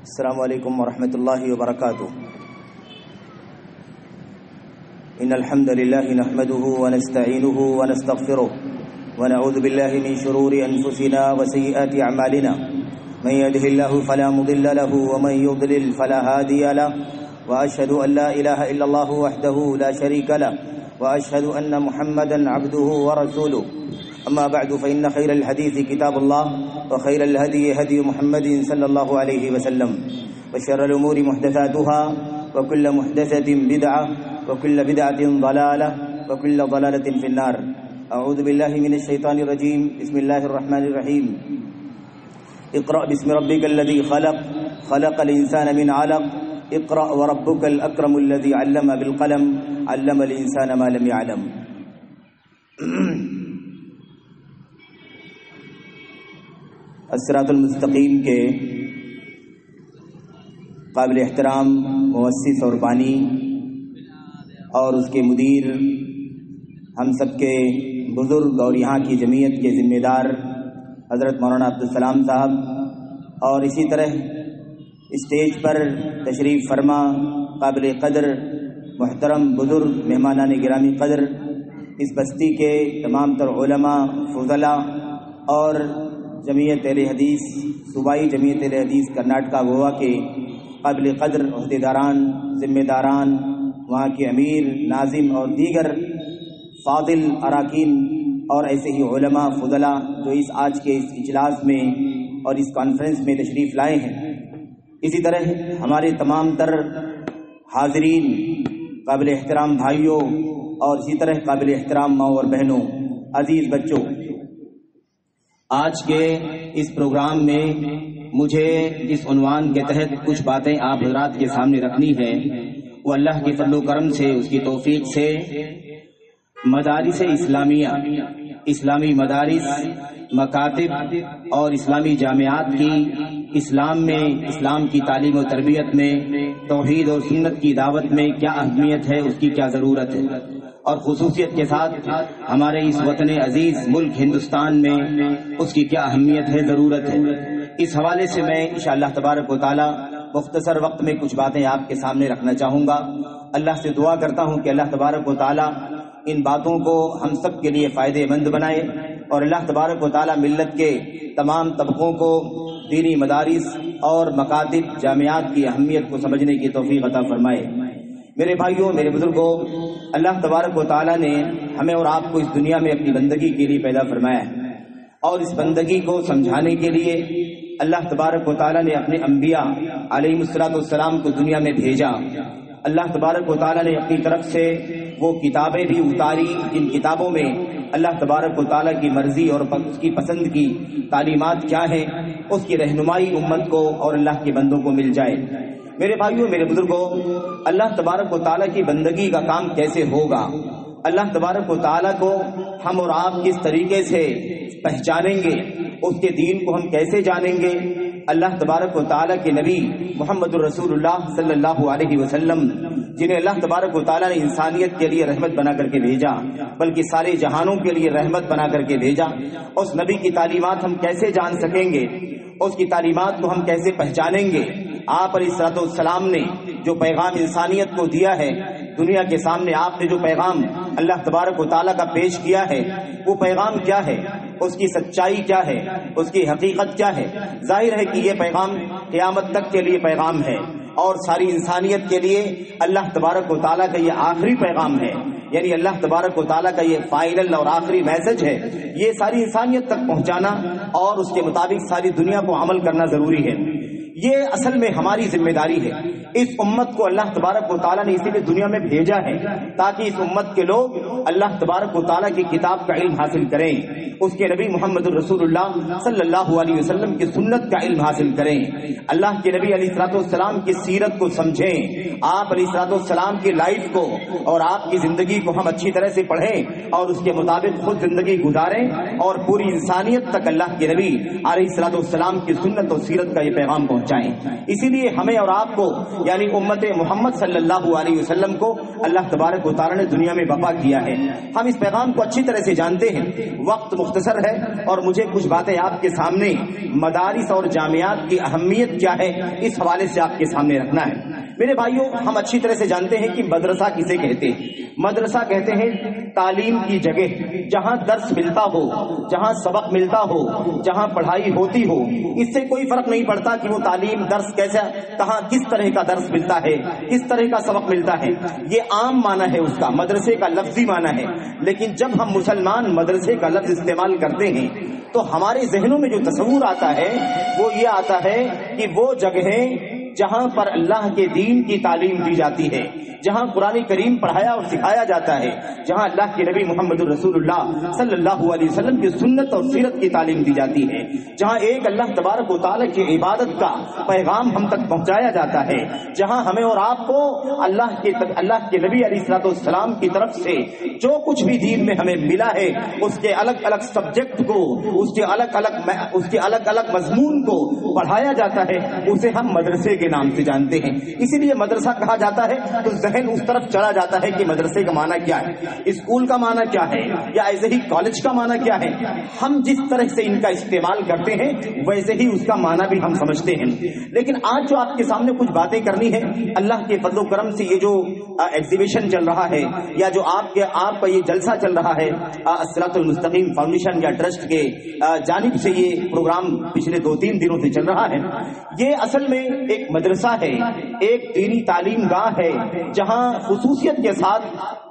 السلام علیکم ورحمۃ اللہ وبرکاتہ. ان الحمد لله نحمده ونستعينه ونستغفره ونعوذ بالله من شرور انفسنا وسيئات اعمالنا. من يهده الله فلا مضل له ومن يضلل فلا هادي له. واشهد ان لا اله الا الله وحده لا شريك له واشهد ان محمدا عبده ورسوله. اما بعد فان خير الحديث كتاب الله وخير الهدي هدي محمد صلى الله عليه وسلم وشر الامور محدثاتها وكل محدثة بدعة وكل بدعة ضلالة وكل ضلالة في النار. اعوذ بالله من الشيطان الرجيم. بسم الله الرحمن الرحيم. اقرأ باسم ربك الذي خلق خلق الانسان من علق اقرأ وربك الاكرم الذي علم بالقلم علم الانسان ما لم يعلم. الصراط المستقیم کے قابل احترام مؤسس اور بانی اور اس کے مدیر، ہم سب کے بزرگ اور یہاں کی جمعیت کے ذمہ دار حضرت مولانا عبدالسلام صاحب، اور اسی طرح اسٹیج پر تشریف فرما قابل قدر محترم بزرگ مہمانان گرامی قدر اس بستی کے تمام تر علماء، فضلاء اور جمعیت اہل حدیث صوبائی جمعیت اہل حدیث کرناٹکا گوا کے قابل قدر عہدیداران، ذمہ داران، وہاں کے امیر، ناظم اور دیگر فاضل اراکین اور ایسے ہی علماء فضلاء جو آج کے اس اجلاس میں اور اس کانفرنس میں تشریف لائے ہیں. اسی طرح ہمارے تمام تر حاضرین، قابل احترام بھائیوں اور اسی طرح قابل احترام ماں اور بہنوں، عزیز بچوں، آج کے اس پروگرام میں مجھے جس عنوان کے تحت کچھ باتیں آپ حضرات کے سامنے رکھنی ہے وہ اللہ کے فضل و کرم سے، اس کی توفیق سے مدارس اسلامیہ، اسلامی مدارس، مکاتب اور اسلامی جامعات کی اسلام میں، اسلام کی تعلیم و تربیت میں، توحید اور سنت کی دعوت میں کیا اہمیت ہے، اس کی کیا ضرورت ہے، اور خصوصیت کے ساتھ ہمارے اس وطن عزیز ملک ہندوستان میں اس کی کیا اہمیت ہے، ضرورت ہے. اس حوالے سے میں انشاءاللہ تبارک و تعالی مختصر وقت میں کچھ باتیں آپ کے سامنے رکھنا چاہوں گا. اللہ سے دعا کرتا ہوں کہ اللہ تبارک و تعالی ان باتوں کو ہم سب کے لیے فائدہ مند بنائے، اور اللہ تبارک و تعالی ملت کے تمام طبقوں کو دینی مدارس اور مکاتب جامعات کی اہمیت کو سمجھنے کی توفیق عطا فرمائے. میرے بھائیوں، میرے بزرگوں، اللہ تبارک و تعالی نے ہمیں اور آپ کو اس دنیا میں اپنی بندگی کے لیے پیدا فرمایا ہے، اور اس بندگی کو سمجھانے کے لیے اللہ تبارک و تعالی نے اپنے انبیاء علیہ السلام کو دنیا میں بھیجا. اللہ تبارک و تعالی نے اپنی طرف سے وہ کتابیں بھی اتاری جن کتابوں میں اللہ تبارک و تعالی کی مرضی اور اس کی پسند کی تعلیمات کیا ہیں، اس کی رہنمائی امت کو اور اللہ کے بندوں کو مل جائے. میرے بھائیوں، میرے بزرگوں، اللہ تبارک و تعالی کی بندگی کا کام کیسے ہوگا، اللہ تبارک و تعالی کو ہم اور آپ کس طریقے سے پہچانیں گے، اس کے دین کو ہم کیسے جانیں گے. اللہ تبارک و تعالی کے نبی محمد الرسول اللہ صلی اللہ علیہ وسلم، جنہیں اللہ تبارک و تعالی نے انسانیت کے لیے رحمت بنا کر کے بھیجا، بلکہ سارے جہانوں کے لیے رحمت بنا کر کے بھیجا، اس نبی کی تعلیمات ہم کیسے جان سکیں گے، اس کی تعلیمات کو ہم کیسے پہچانیں گے. آپ علیہ السلام نے جو پیغام انسانیت کو دیا ہے، دنیا کے سامنے آپ نے جو پیغام اللہ تبارک و تعالیٰ کا پیش کیا ہے، وہ پیغام کیا ہے، اس کی سچائی کیا ہے، اس کی حقیقت کیا ہے. ظاہر ہے کہ یہ پیغام قیامت تک کے لیے پیغام ہے، اور ساری انسانیت کے لیے اللہ تبارک و تعالیٰ کا یہ آخری پیغام ہے. یعنی اللہ تبارک و تعالیٰ کا یہ فائنل اور آخری میسج ہے. یہ ساری انسانیت تک پہنچانا اور اس کے مطابق ساری دنیا کو عمل کرنا ضروری ہے. یہ اصل میں ہماری ذمہ داری ہے. اس امت کو اللہ تبارک و تعالیٰ نے اسی لیے دنیا میں بھیجا ہے تاکہ اس امت کے لوگ اللہ تبارک و تعالیٰ کی کتاب کا علم حاصل کریں، اس کے نبی محمد الرسول اللہ صلی اللہ علیہ وسلم کی سنت کا علم حاصل کریں، اللہ کے نبی علیہ السلام کی سیرت کو سمجھیں، آپ علیہ السلام کی لائف کو اور آپ کی زندگی کو ہم اچھی طرح سے پڑھیں اور اس کے مطابق خود زندگی گزاریں، اور پوری انسانیت تک اللہ کے نبی علیہ السلام کی سنت اور سیرت کا یہ پیغام پہنچائیں. اسی لیے ہمیں اور آپ کو یعنی امت محمد صلی اللہ علیہ وسلم کو اللہ تبارک و تعالی نے دنیا میں بپا کیا ہے. ہم اس پیغام کو اچھی طرح سے جانتے ہیں. وقت مختصر ہے اور مجھے کچھ باتیں آپ کے سامنے مدارس اور جامعات کی اہمیت کیا ہے اس حوالے سے آپ کے سامنے رکھنا ہے۔ میرے بھائیوں، ہم اچھی طرح سے جانتے ہیں کہ مدرسہ کسے کہتے ہیں۔ مدرسہ کہتے ہیں تعلیم کی جگہ، جہاں درس ملتا ہو، جہاں سبق ملتا ہو، جہاں پڑھائی ہوتی ہو۔ اس سے کوئی فرق نہیں پڑتا کہ وہ تعلیم درس کیسا، کہاں کس طرح کا درس ملتا ہے، کس طرح کا سبق ملتا ہے، یہ عام معنی ہے اس کا، مدرسے کا لفظی معنی ہے۔ لیکن جب ہم مسلمان مدرسے کا لفظ استعمال کرتے ہیں تو ہمارے ذہنوں میں جو تصور آتا ہے وہ یہ آتا ہے کہ وہ جگہیں جہاں پر اللہ کے دین کی تعلیم دی جاتی ہے، جہاں قرآن کریم پڑھایا اور سکھایا جاتا ہے، جہاں اللہ کے نبی محمد الرسول اللہ صلی اللہ علیہ وسلم کی سنت اور سیرت کی تعلیم دی جاتی ہے، جہاں ایک اللہ تبارک و تعالیٰ کی عبادت کا پیغام ہم تک پہنچایا جاتا ہے، جہاں ہمیں اور آپ کو اللہ کے نبی علیہ الصلوۃ والسلام کی طرف سے جو کچھ بھی دین میں ہمیں ملا ہے اس کے الگ الگ سبجیکٹ کو، اس کے الگ الگ مضمون کو پڑھایا جاتا ہے، اسے ہم مدرسے کے نام سے جانتے ہیں۔ اسی لیے مدرسہ کہا جاتا ہے تو ذہن اس طرف چلا جاتا ہے کہ مدرسے کا معنی کیا ہے، اسکول کا معنی کیا ہے، یا ایسے ہی کالج کا معنی کیا ہے۔ ہم جس طرح سے ان کا استعمال کرتے ہیں ویسے ہی اس کا معنی بھی ہم سمجھتے ہیں۔ لیکن آج جو آپ کے سامنے کچھ باتیں کرنی ہے، اللہ کے فضل و کرم سے یہ جو ایگزیبیشن چل رہا ہے یا جو آپ کا یہ جلسہ چل رہا ہے الصراط المستقیم فاؤنڈیشن یا ٹرسٹ کے جانب سے، یہ پروگرام پچھلے 2-3 دنوں سے چل رہا ہے، یہ اصل میں ایک مدرسہ ہے، ایک دینی تعلیم گاہ ہے، جہاں خصوصیت کے ساتھ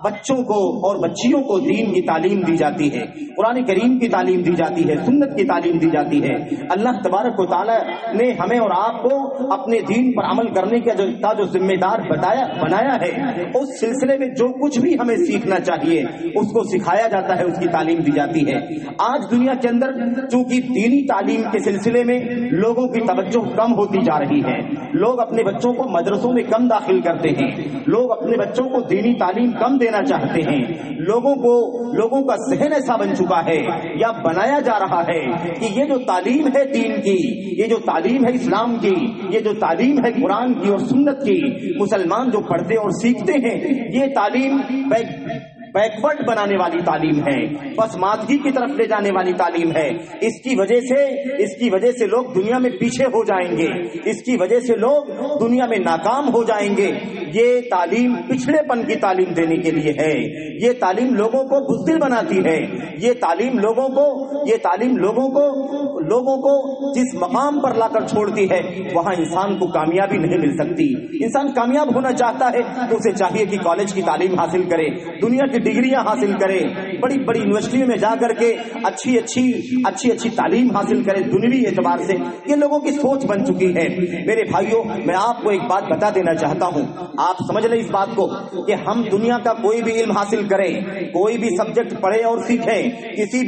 بچوں کو اور بچیوں کو دین کی تعلیم دی جاتی ہے، قرآن کریم کی تعلیم دی جاتی ہے، سنت کی تعلیم دی جاتی ہے۔ اللہ تبارک و تعالی نے ہمیں اور آپ کو اپنے دین پر عمل کرنے کا جو ذمہ دار بنایا ہے، اس سلسلے میں جو کچھ بھی ہمیں سیکھنا چاہیے اس کو سکھایا جاتا ہے، اس کی تعلیم دی جاتی ہے۔ آج دنیا کے اندر چونکہ دینی تعلیم کے سلسلے میں لوگوں کی توجہ کم ہوتی جا رہی ہے، لوگ اپنے بچوں کو مدرسوں میں کم داخل کرتے ہیں، لوگ اپنے بچوں کو دینی تعلیم کم دینا چاہتے ہیں، لوگوں کا ذہن ایسا بن چکا ہے یا بنایا جا رہا ہے کہ یہ جو تعلیم ہے دین کی، یہ جو تعلیم ہے اسلام کی، یہ جو تعلیم ہے قرآن کی اور سنت کی، مسلمان جو پڑھتے اور سیکھتے ہیں، یہ تعلیم بیکورڈ بنانے والی تعلیم ہے، بس مادگی کی طرف لے جانے والی تعلیم ہے۔ اس کی وجہ سے لوگ دنیا میں پیچھے ہو جائیں گے، اس کی وجہ سے لوگ دنیا میں ناکام ہو جائیں گے۔ یہ تعلیم پچھڑے پن کی تعلیم دینے کے لیے ہے، یہ تعلیم لوگوں کو بزدل بناتی ہے، یہ تعلیم لوگوں کو جس مقام پر لا کر چھوڑتی ہے وہاں انسان کو کامیابی نہیں مل سکتی۔ انسان کامیاب ہونا چاہتا ہے تو اسے چاہیے کہ کالج کی تعلیم حاصل کرے، دنیا کی ڈگریاں حاصل کرے، بڑی بڑی یونیورسٹیوں میں جا کر کے اچھی تعلیم حاصل کرے۔ دنیوی اعتبار سے یہ لوگوں کی سوچ بن چکی ہے۔ میرے بھائیوں، میں آپ کو ایک بات بتا دینا چاہتا ہوں، آپ سمجھ لیں اس بات کو کہ ہم دنیا کا کوئی بھی علم حاصل کریں، کوئی بھی سبجیکٹ پڑھیں اور سیکھیں، کسی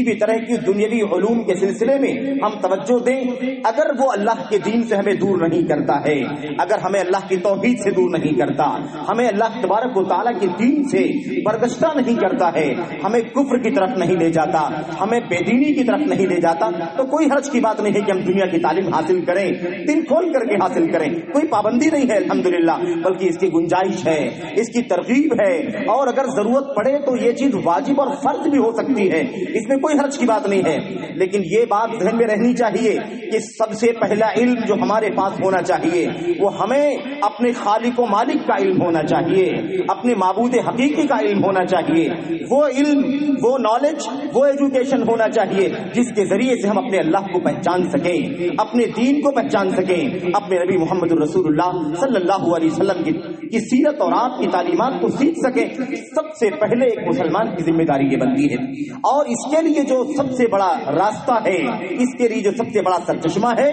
بھی طرح کی دنیاوی علوم کے سلسلے میں ہم توجہ دیں، اگر وہ اللہ کے دین سے ہمیں دور نہیں کرتا ہے، اگر ہمیں اللہ کی توحید سے دور نہیں کرتا، ہمیں اللہ تبارک و تعالیٰ کے دین سے برگشتہ نہیں کرتا ہے، ہمیں کفر کی طرف نہیں لے جاتا، ہمیں بے دینی کی طرف نہیں لے جاتا، تو کوئی حرج کی بات نہیں ہے کہ ہم دنیا کی تعلیم حاصل کریں، دل کھول کر کے حاصل کریں، کوئی پابندی نہیں ہے الحمدللہ، بلکہ اس کی گنجائش ہے، اس کی ترغیب ہے، اور اگر ضرورت پڑے تو یہ چیز واجب اور فرض بھی ہو سکتی ہے، اس میں کوئی حرج کی بات نہیں ہے۔ لیکن یہ بات ذہن میں رہنی چاہیے کہ سب سے پہلا علم جو ہمارے پاس ہونا چاہیے وہ ہمیں اپنے خالق و مالک کا علم ہونا چاہیے، اپنے معبود حقیقی کا علم ہونا چاہیے، وہ علم، وہ نالج، وہ ایجوکیشن ہونا چاہیے جس کے ذریعے سے ہم اپنے اللہ کو پہچان سکیں، اپنے دین کو پہچان سکیں، اپنے نبی محمد الرسول اللہ صلی اللہ علیہ وسلم کی سیرت اور آپ کی تعلیمات کو سیکھ سکیں۔ سب سے پہلے ایک مسلمان کی ذمہ داری یہ بنتی ہے، اور اس کے لیے جو سب سے بڑا راستہ ہے، اس کے لیے جو سب سے بڑا سرچشمہ ہے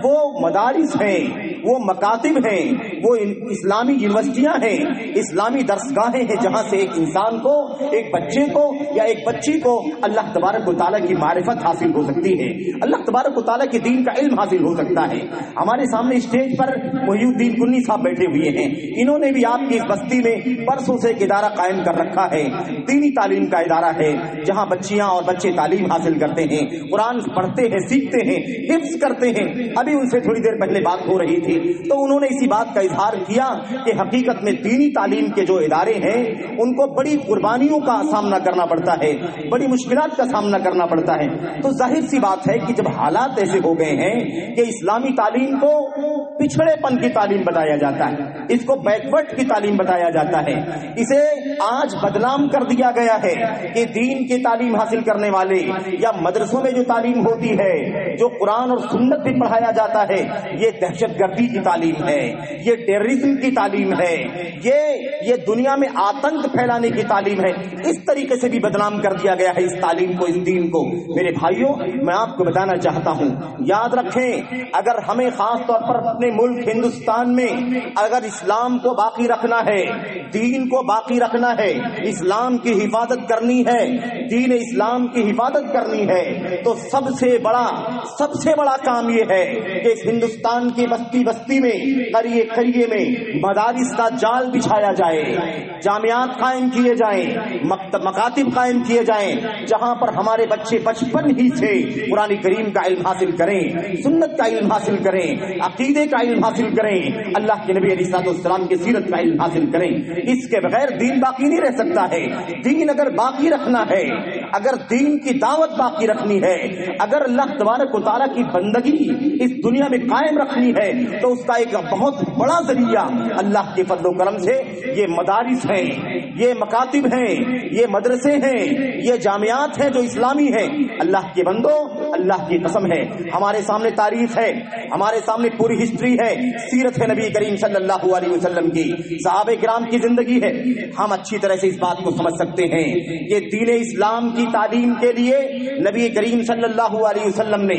وہ مدارس ہیں، وہ مکاتب ہیں، وہ اسلامی یونیورسٹیاں ہیں، اسلامی درسگاہیں ہیں، جہاں سے ایک انسان کو، ایک بچے کو یا ایک بچی کو اللہ تبارک و تعالیٰ کی معرفت حاصل ہو سکتی ہے، اللہ تبارک و تعالیٰ کے دین کا علم حاصل ہو سکتا ہے۔ ہمارے سامنے اسٹیج پر محی الدین کنی صاحب بیٹھے ہوئے ہیں، انہوں نے بھی آپ کی اس بستی میں برسوں سے ایک ادارہ قائم کر رکھا ہے، دینی تعلیم کا ادارہ ہے، جہاں بچیاں اور بچے تعلیم حاصل کرتے ہیں، قرآن پڑھتے ہیں، سیکھتے ہیں، حفظ کرتے ہیں۔ ابھی ان سے تھوڑی دیر پہلے بات ہو رہی تھی تو انہوں نے اسی بات کا اظہار کیا کہ حقیقت میں دینی تعلیم کے جو ادارے ہیں ان کو بڑی قربانیوں کا سامنا کرنا پڑتا ہے، بڑی مشکلات کا سامنا کرنا پڑتا ہے۔ تو ظاہر سی بات ہے کہ جب حالات ایسے ہو گئے ہیں کہ اسلامی تعلیم کو پچھڑے پن کی تعلیم بتایا جاتا ہے، اس کو بیکورڈ کی تعلیم بتایا جاتا ہے، اسے آج بدنام کر دیا گیا ہے کہ دین کی تعلیم حاصل کرنے والے یا مدرسوں میں جو تعلیم ہوتی ہے، جو قرآن اور سنت بھی پڑھایا جاتا ہے، یہ دہشت گردی کی تعلیم ہے، یہ ٹیررزم کی تعلیم ہے، یہ دنیا میں آتنک پھیلانے کی تعلیم ہے۔ اس طریقے سے بھی بدنام کر دیا گیا ہے اس تعلیم کو، اس دین کو۔ میرے بھائیوں، میں آپ کو بتانا چاہتا ہوں، یاد رکھیں، اگر ہمیں خاص طور پر اپنے ملک ہندوستان میں اگر اسلام کو باقی رکھنا ہے، دین کو باقی رکھنا ہے، اسلام کی حفاظت کرنی ہے، دین اسلام کی حفاظت کرنی ہے، تو سب سے بڑا کام یہ ہے کہ اس ہندوستان کی بستی بستی میں، قریے قریے میں مدارس کا جال بچھایا جائے، جامعات قائم کیے جائیں، مکاتب قائم کیے جائیں، جہاں پر ہمارے بچے بچپن ہی سے قرآن کریم کا علم حاصل کریں، سنت کا علم حاصل کریں، عقیدے کا علم حاصل کریں، اللہ کے نبی علیہ السلام کی سیرت کا علم حاصل کریں۔ اس کے بغیر دین باقی نہیں رہ سکتا ہے۔ دین اگر باقی رکھنا ہے، اگر دین کی دعوت باقی رکھنی ہے، اگر اللہ تبارک و تعالیٰ کی بندگی اس دنیا میں قائم رکھنی ہے، تو اس کا ایک بہت بڑا ذریعہ اللہ کے فضل و کرم سے یہ مدارس ہیں، یہ مکاتب ہیں، یہ مدرسے ہیں، یہ جامعات ہیں جو اسلامی ہیں۔ اللہ کے بندو، اللہ کی قسم ہے، ہمارے سامنے تاریخ ہے، ہمارے سامنے پوری ہسٹری ہے، سیرت ہے نبی کریم صلی اللہ علیہ وسلم کی، صحابہ کرام کی زندگی ہے۔ ہم اچھی طرح سے اس بات کو سمجھ سکتے ہیں کہ دین اسلام کی تعلیم کے لیے نبی کریم صلی اللہ علیہ وسلم نے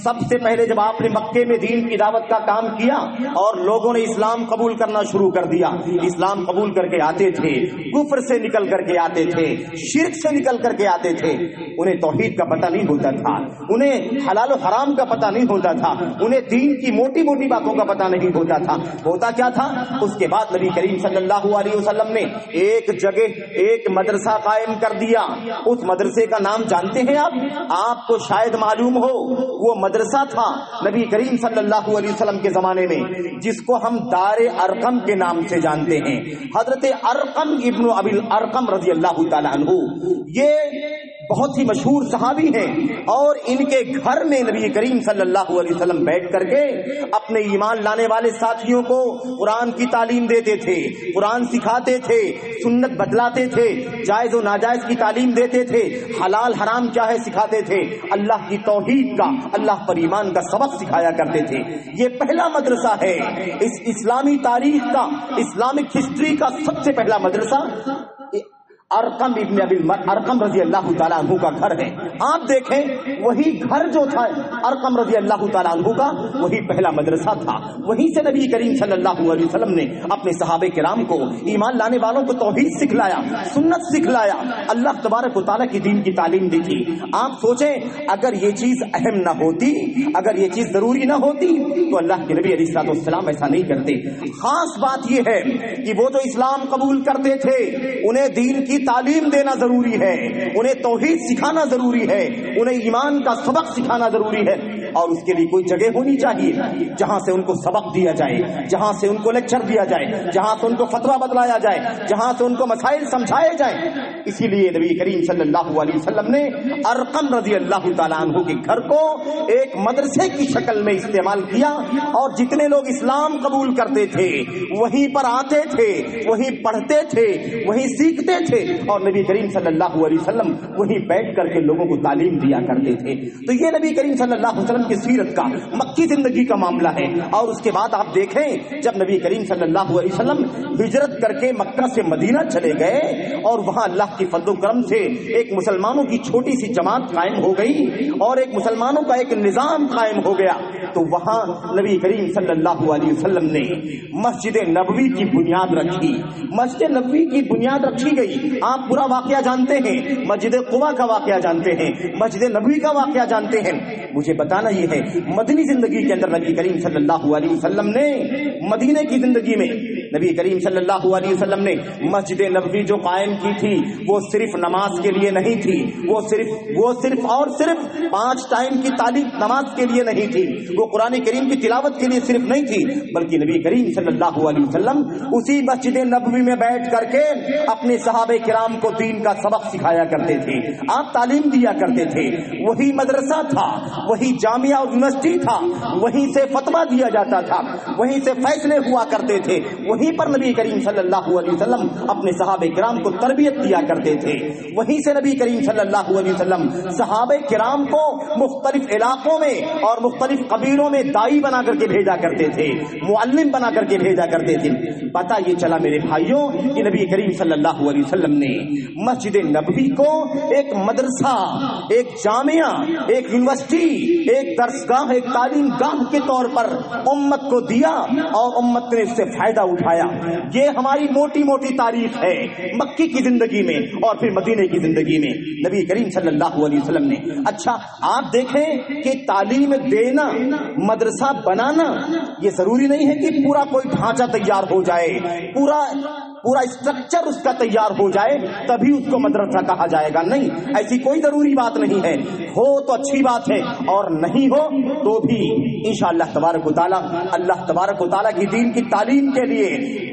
سب سے پہلے جب آپ نے مکے میں دین کی دعوت کا کام کیا اور لوگوں نے اسلام قبول کرنا شروع کر دیا، اسلام قبول کر کے آتے تھے، کفر سے نکل کر کے آتے تھے، شرک سے نکل کر کے آتے تھے، انہیں توحید کا پتہ نہیں ہوتا تھا، انہیں حلال و حرام کا پتہ نہیں ہوتا تھا، انہیں دین کی موٹی موٹی باتوں کا پتہ نہیں ہوتا تھا۔ ہوتا کیا تھا؟ اس کے بعد نبی کریم صلی اللہ علیہ وسلم نے ایک جگہ ایک مدرسہ قائم کر دیا۔ اس مدرسے کا نام جانتے ہیں آپ کو شاید معلوم ہو، وہ مدرسہ تھا نبی کریم صلی اللہ علیہ وسلم کے زمانے میں جس کو ہم دار ارقم کے نام سے جانتے ہیں۔ حضرت ارقم ابن ابی الارقم رضی اللہ تعالی عنہ یہ بہت ہی مشہور صحابی ہیں، اور ان کے گھر میں نبی کریم صلی اللہ علیہ وسلم بیٹھ کر کے اپنے ایمان لانے والے ساتھیوں کو قرآن کی تعلیم دیتے تھے، قرآن سکھاتے تھے، سنت بتلاتے تھے، جائز و ناجائز کی تعلیم دیتے تھے، حلال حرام کیا ہے سکھاتے تھے، اللہ کی توحید کا، اللہ پر ایمان کا سبق سکھایا کرتے تھے۔ یہ پہلا مدرسہ ہے اس اسلامی تاریخ کا، اسلامک ہسٹری کا سب سے پہلا مدرسہ ارقم ابن ابی ارقم رضی اللہ تعالیٰ عنہ کا گھر ہے۔ آپ دیکھیں وہی گھر جو تھا ارقم رضی اللہ تعالیٰ عنہ کا، وہی پہلا مدرسہ تھا، وہیں سے نبی کریم صلی اللہ علیہ وسلم نے اپنے صحابہ کرام کو، ایمان لانے والوں کو توحید سکھلایا، سنت سکھلایا، اللہ تبارک و تعالیٰ کی دین کی تعلیم دی تھی۔ آپ سوچیں اگر یہ چیز اہم نہ ہوتی، اگر یہ چیز ضروری نہ ہوتی تو اللہ کے نبی علیہ السلام ایسا نہیں کرتے۔ خاص بات یہ ہے کہ وہ جو اسلام قبول کرتے تھے انہیں دین کی تعلیم دینا ضروری ہے، انہیں توحید سکھانا ضروری ہے، انہیں ایمان کا سبق سکھانا ضروری ہے، اور اس کے لیے کوئی جگہ ہونی چاہیے جہاں سے ان کو سبق دیا جائے، جہاں سے ان کو لیکچر دیا جائے، جہاں سے ان کو فتویٰ بتلایا جائے، جہاں سے ان کو مسائل سمجھائے جائیں۔ اسی لیے نبی کریم صلی اللہ علیہ وسلم نے ارقم رضی اللہ تعالیٰ عنہ کے گھر کو ایک مدرسے کی شکل میں استعمال کیا، اور جتنے لوگ اسلام قبول کرتے تھے وہیں پر آتے تھے، وہیں پڑھتے تھے، وہیں سیکھتے تھے، اور نبی کریم صلی اللہ علیہ وسلم وہیں بیٹھ کر کے لوگوں کو تعلیم دیا کرتے تھے۔ تو یہ نبی کریم صلی اللہ علیہ وسلم کی سیرت کا، مکی زندگی کا معاملہ ہے۔ اور اس کے بعد آپ دیکھیں جب نبی کریم صلی اللہ علیہ وسلم ہجرت کر کے مکہ سے مدینہ چلے گئے اور وہاں اللہ کی فضل و کرم سے ایک مسلمانوں کی چھوٹی سی جماعت قائم ہو گئی اور ایک مسلمانوں کا ایک نظام قائم ہو گیا، تو وہاں نبی کریم صلی اللہ علیہ وسلم نے مسجد نبوی کی بنیاد رکھی، مسجد نبوی کی بنیاد رکھی گئی۔ آپ پورا واقعہ جانتے ہیں، مسجد قباء کا واقعہ جانتے ہیں، مسجد نبوی کا واقعہ جانتے ہیں۔ مجھے بتانا یہ ہے مدنی زندگی کے اندر نبی کریم صلی اللہ علیہ وسلم نے مدینے کی زندگی میں نبی کریم صلی اللہ علیہ وسلم نے مسجد نبوی جو قائم کی تھی وہ صرف نماز کے لیے نہیں تھی، وہ صرف 5 ٹائم کی تعلیم نماز کے لیے نہیں تھی، وہ قرآن کریم کی تلاوت کے لیے صرف نہیں تھی، بلکہ نبی کریم صلی اللہ علیہ وسلم اسی مسجد نبوی میں بیٹھ کر کے اپنے صحابہ کرام کو دین کا سبق سکھایا کرتے تھے، آپ تعلیم دیا کرتے تھے۔ وہی مدرسہ تھا، وہی جامعہ اور یونیورسٹی تھا، وہیں سے فتویٰ دیا جاتا تھا، وہیں سے فیصلے ہوا کرتے تھے، وہیں پر نبی کریم صلی اللہ علیہ وسلم اپنے صحابہ کرام کو تربیت دیا کرتے تھے، وہیں سے نبی کریم صلی اللہ علیہ وسلم صحابہ کرام کو مختلف علاقوں میں اور مختلف قبیلوں میں دائی بنا کر کے بھیجا کرتے تھے، معلم بنا کر کے بھیجا کرتے تھے۔ پتہ یہ چلا میرے بھائیوں کہ نبی کریم صلی اللہ علیہ وسلم نے مسجد نبوی کو ایک مدرسہ، ایک جامعہ، ایک یونیورسٹی، ایک درسگاہ، ایک تعلیم گاہ کے طور پر امت کو دیا اور امت نے اس سے فائدہ اٹھایا۔ یہ ہماری موٹی موٹی تاریخ ہے مکی کی زندگی میں اور پھر مدینے کی زندگی میں نبی کریم صلی اللہ علیہ وسلم نے۔ اچھا آپ دیکھیں کہ تعلیم دینا، مدرسہ بنانا، یہ ضروری نہیں ہے کہ پورا کوئی ڈھانچہ تیار ہو جائے، پورا اسٹرکچر اس کا تیار ہو جائے تبھی اس کو مدرسہ کہا جائے گا، نہیں، ایسی کوئی ضروری بات نہیں ہے۔ ہو تو اچھی بات ہے اور نہیں ہو تو بھی انشاءاللہ تبارک و تعالی اللہ تبارک و تعالی کی دین کی تعلیم کے لیے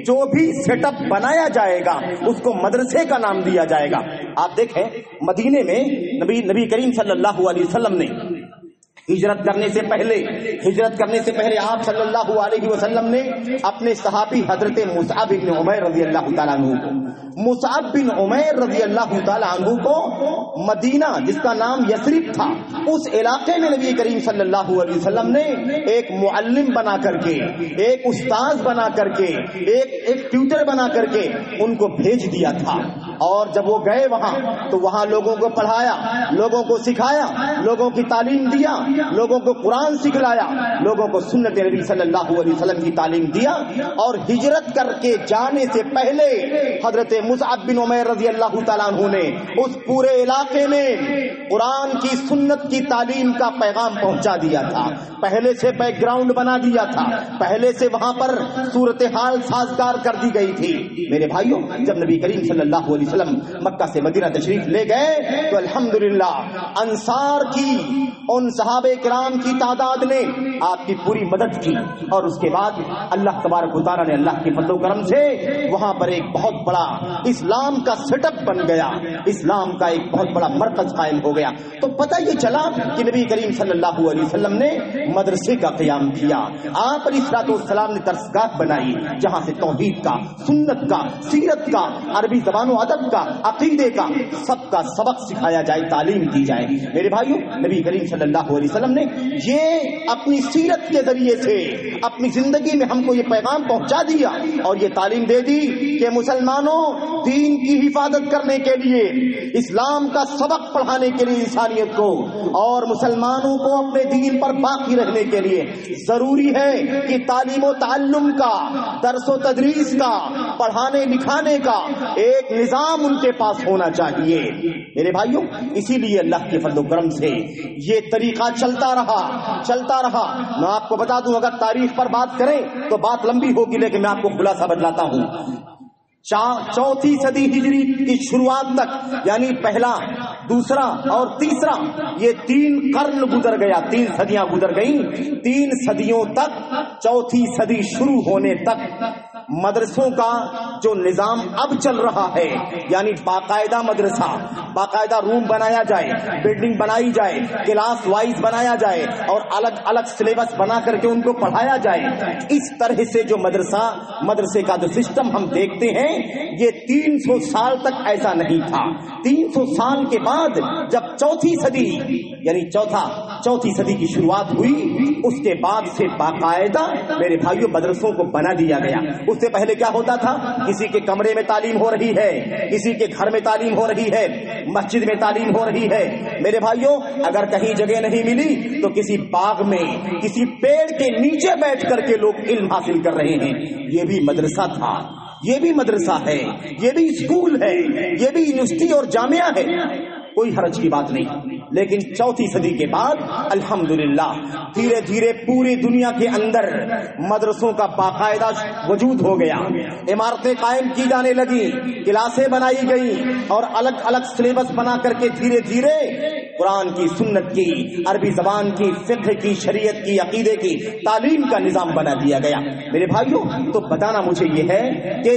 جو بھی سیٹ اپ بنایا جائے گا اس کو مدرسے کا نام دیا جائے گا۔ آپ دیکھیں مدینے میں نبی کریم صلی اللہ علیہ وسلم نے ہجرت کرنے سے پہلے آپ صلی اللہ علیہ وسلم نے اپنے صحابی حضرت مصعب بن عمیر رضی اللہ تعالیٰ عنہ کو مدینہ جس کا نام یثرب تھا اس علاقے میں نبی کریم صلی اللہ علیہ وسلم نے ایک معلم بنا کر کے، ایک استاذ بنا کر کے، ایک ٹیوٹر بنا کر کے ان کو بھیج دیا تھا۔ اور جب وہ گئے وہاں تو وہاں لوگوں کو پڑھایا، لوگوں کو سکھایا، لوگوں کی تعلیم دیا، لوگوں کو قرآن سکھلایا، لوگوں کو سنت نبی صلی اللہ علیہ وسلم کی تعلیم دیا۔ اور ہجرت کر کے جانے سے پہلے حضرت مصعب بن عمیر رضی اللہ تعالیٰ عنہ نے اس پورے علاقے میں قرآن کی سنت کی تعلیم کا پیغام پہنچا دیا تھا، پہلے سے بیک گراؤنڈ بنا دیا تھا، پہلے سے وہاں پر صورتحال سازگار کر دی گئی تھی۔ میرے بھائیوں جب نبی کریم صلی اللہ علیہ وسلم مکہ سے مدینہ تشریف لے گئے تو الحمدللہ انصار کی ان صحابہ کرام کی تعداد نے آپ کی پوری مدد کی، اور اس کے بعد اللہ تبارک و تعالیٰ نے اللہ کے فضل و کرم سے وہاں پر ایک بہت بڑا اسلام کا سیٹ اپ بن گیا، اسلام کا ایک بہت بڑا مرکز قائم ہو گیا۔ تو پتہ یہ چلا کہ نبی کریم صلی اللہ علیہ وسلم نے مدرسے کا قیام کیا، آپ علیہ الصلوۃ والسلام نے درسگاہ بنائی جہاں سے توحید کا، سنت کا، سیرت کا، عربی زبان و ادب کا، عقیدے کا سب کا سبق سکھایا جائے، تعلیم دی جائے۔ میرے بھائیوں نبی کریم صلی اللہ علیہ وسلم نے یہ اپنی سیرت کے ذریعے سے اپنی زندگی میں ہم کو یہ پیغام پہنچا دیا اور یہ تعلیم دے دی کہ مسلمانوں دین کی حفاظت کرنے کے لیے، اسلام کا سبق پڑھانے کے لیے انسانیت کو اور مسلمانوں کو اپنے دین پر باقی رہنے کے لیے ضروری ہے کہ تعلیم و تعلم کا، درس و تدریس کا، پڑھانے لکھانے کا ایک نظام ان کے پاس ہونا چاہیے۔ میرے بھائیوں اسی لیے اللہ کے فضل و کرم سے یہ طریقہ چلتا رہا۔ میں آپ کو بتا دوں اگر تاریخ پر بات کریں تو بات لمبی ہوگی، لیکن میں آپ کو خلاصہ بتلاتا ہوں۔ 4 صدی ہجری کی شروعات تک یعنی پہلا، دوسرا اور تیسرا یہ 3 قرن گزر گیا، 3 صدیاں گزر گئیں۔ 3 صدیوں تک، 4 صدی شروع ہونے تک مدرسوں کا جو نظام اب چل رہا ہے یعنی باقاعدہ مدرسہ، باقاعدہ روم بنایا جائے، بلڈنگ بنائی جائے، کلاس وائز بنایا جائے اور الگ الگ سلیبس بنا کر کے ان کو پڑھایا جائے، اس طرح سے جو مدرسے کا جو سسٹم ہم دیکھتے ہیں یہ 300 سال تک ایسا نہیں تھا۔ 300 سال کے بعد جب 4 صدی یعنی چوتھی صدی کی شروعات ہوئی اس کے بعد سے باقاعدہ میرے بھائیوں مدرسوں کو بنا دیا گیا۔ اس سے پہلے کیا ہوتا تھا؟ کسی کے کمرے میں تعلیم ہو رہی ہے، کسی کے گھر میں تعلیم ہو رہی ہے، مسجد میں تعلیم ہو رہی ہے۔ میرے بھائیوں اگر کہیں جگہ نہیں ملی تو کسی باغ میں، کسی پیڑ کے نیچے بیٹھ کر کے لوگ علم حاصل کر رہے ہیں۔ یہ بھی مدرسہ تھا، یہ بھی مدرسہ ہے، یہ بھی اسکول ہے، یہ بھی یونیورسٹی اور جامعہ ہے۔ کوئی حرج کی بات نہیں، لیکن چوتھی صدی کے بعد الحمدللہ دھیرے دھیرے پوری دنیا کے اندر مدرسوں کا باقاعدہ وجود ہو گیا، عمارتیں قائم کی جانے لگی، کلاسیں بنائی گئیں، اور الگ الگ سلیبس بنا کر کے دھیرے دھیرے قرآن کی، سنت کی، عربی زبان کی، فقہ کی، شریعت کی، عقیدے کی تعلیم کا نظام بنا دیا گیا۔ میرے بھائیوں، تو بتانا مجھے یہ ہے کہ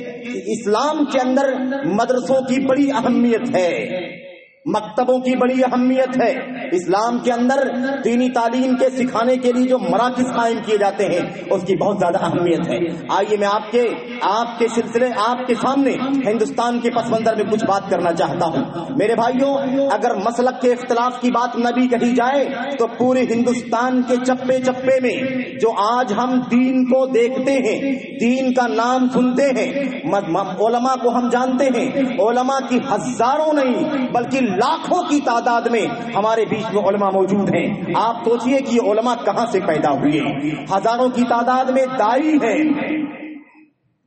اسلام کے اندر مدرسوں کی بڑی اہمیت ہے، مکتبوں کی بڑی اہمیت ہے، اسلام کے اندر دینی تعلیم کے سکھانے کے لیے جو مراکز قائم کیے جاتے ہیں اس کی بہت زیادہ اہمیت ہے۔ آئیے میں آپ کے سلسلے، آپ کے سامنے ہندوستان کے پس منظر میں کچھ بات کرنا چاہتا ہوں۔ میرے بھائیوں، اگر مسلک کے اختلاف کی بات نہ بھی کہی جائے تو پورے ہندوستان کے چپے چپے میں جو آج ہم دین کو دیکھتے ہیں، دین کا نام سنتے ہیں، علماء کو ہم جانتے ہیں، علماء کی ہزاروں نہیں بلکہ لاکھوں کی تعداد میں ہمارے بیچ میں علماء موجود ہیں۔ آپ سوچئے کہ یہ علماء کہاں سے پیدا ہوئے؟ ہزاروں کی تعداد میں داعی ہیں،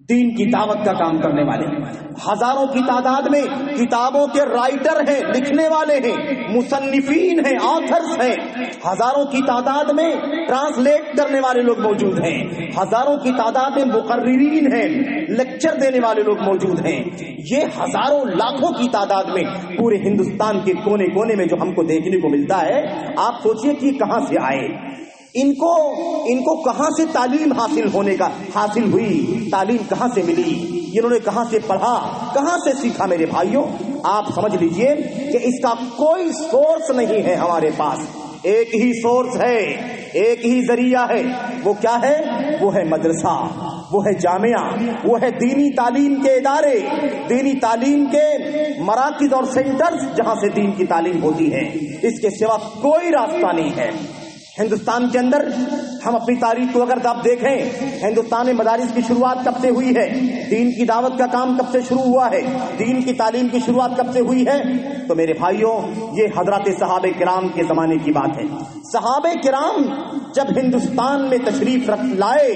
دین کی دعوت کا کام کرنے والے، ہزاروں کی تعداد میں کتابوں کے رائٹر ہیں، لکھنے والے ہیں، مصنفین ہیں، آتھرز ہیں، ہزاروں کی تعداد میں ٹرانسلیٹ کرنے والے لوگ موجود ہیں، ہزاروں کی تعداد میں مقررین ہیں، لیکچر دینے والے لوگ موجود ہیں۔ یہ ہزاروں لاکھوں کی تعداد میں پورے ہندوستان کے کونے کونے میں جو ہم کو دیکھنے کو ملتا ہے، آپ سوچئے کہ یہ کہاں سے آئے؟ ان کو کہاں سے تعلیم حاصل ہوئی؟ تعلیم کہاں سے ملی؟ انہوں نے کہاں سے پڑھا، کہاں سے سیکھا؟ میرے بھائیوں، آپ سمجھ لیجئے کہ اس کا کوئی سورس نہیں ہے ہمارے پاس، ایک ہی سورس ہے، ایک ہی ذریعہ ہے۔ وہ کیا ہے؟ وہ ہے مدرسہ، وہ ہے جامعہ، وہ ہے دینی تعلیم کے ادارے، دینی تعلیم کے مراکز اور سینٹرز جہاں سے دین کی تعلیم ہوتی ہے۔ اس کے سوا کوئی راستہ نہیں ہے۔ ہندوستان کے اندر ہم اپنی تاریخ کو اگر آپ دیکھیں، ہندوستان میں مدارس کی شروعات کب سے ہوئی ہے؟ دین کی دعوت کا کام کب سے شروع ہوا ہے؟ دین کی تعلیم کی شروعات کب سے ہوئی ہے؟ تو میرے بھائیوں، یہ حضرات صحابہ کرام کے زمانے کی بات ہے۔ صحابہ کرام جب ہندوستان میں تشریف لائے،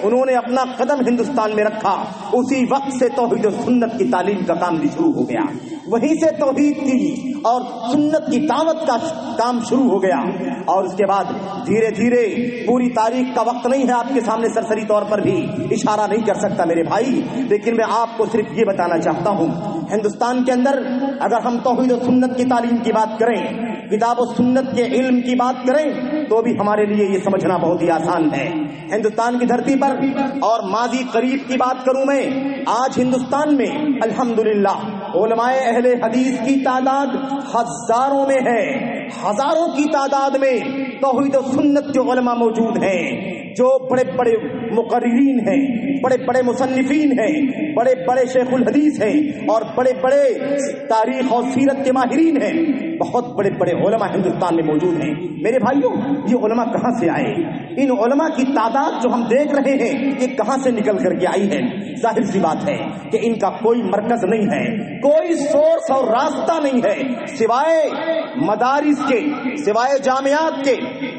انہوں نے اپنا قدم ہندوستان میں رکھا، اسی وقت سے توحید و سنت کی تعلیم کا کام بھی شروع ہو گیا، وہیں سے توحید کی اور سنت کی دعوت کا کام شروع ہو گیا۔ اور اس کے بعد دھیرے دھیرے، پوری تاریخ کا وقت نہیں ہے آپ کے سامنے سرسری طور پر بھی اشارہ نہیں کر سکتا میرے بھائی، لیکن میں آپ کو صرف یہ بتانا چاہتا ہوں، ہندوستان کے اندر اگر ہم توحید و سنت کی تعلیم کی بات کریں، کتاب و سنت کے علم کی بات کریں، تو بھی ہمارے لیے یہ سمجھنا بہت ہی آسان ہے۔ ہندوستان کی دھرتی پر، اور ماضی قریب کی بات کروں میں، آج ہندوستان میں الحمدللہ علماء اہل حدیث کی تعداد ہزاروں میں ہے، ہزاروں کی تعداد میں توحید و سنت کے علماء موجود ہیں، جو بڑے بڑے مقررین ہیں، بڑے بڑے مصنفین ہیں، بڑے بڑے شیخ الحدیث ہیں، اور بڑے بڑے تاریخ اور سیرت کے ماہرین ہیں، بہت بڑے بڑے علماء ہندوستان میں موجود ہیں۔ میرے بھائیوں، یہ علماء کہاں سے آئے؟ ان علماء کی تعداد جو ہم دیکھ رہے ہیں، یہ کہاں سے نکل کر کے آئی ہے؟ ظاہر سی بات ہے کہ ان کا کوئی مرکز نہیں ہے، کوئی سورس اور راستہ نہیں ہے، سوائے مدارس کے، سوائے جامعات کے،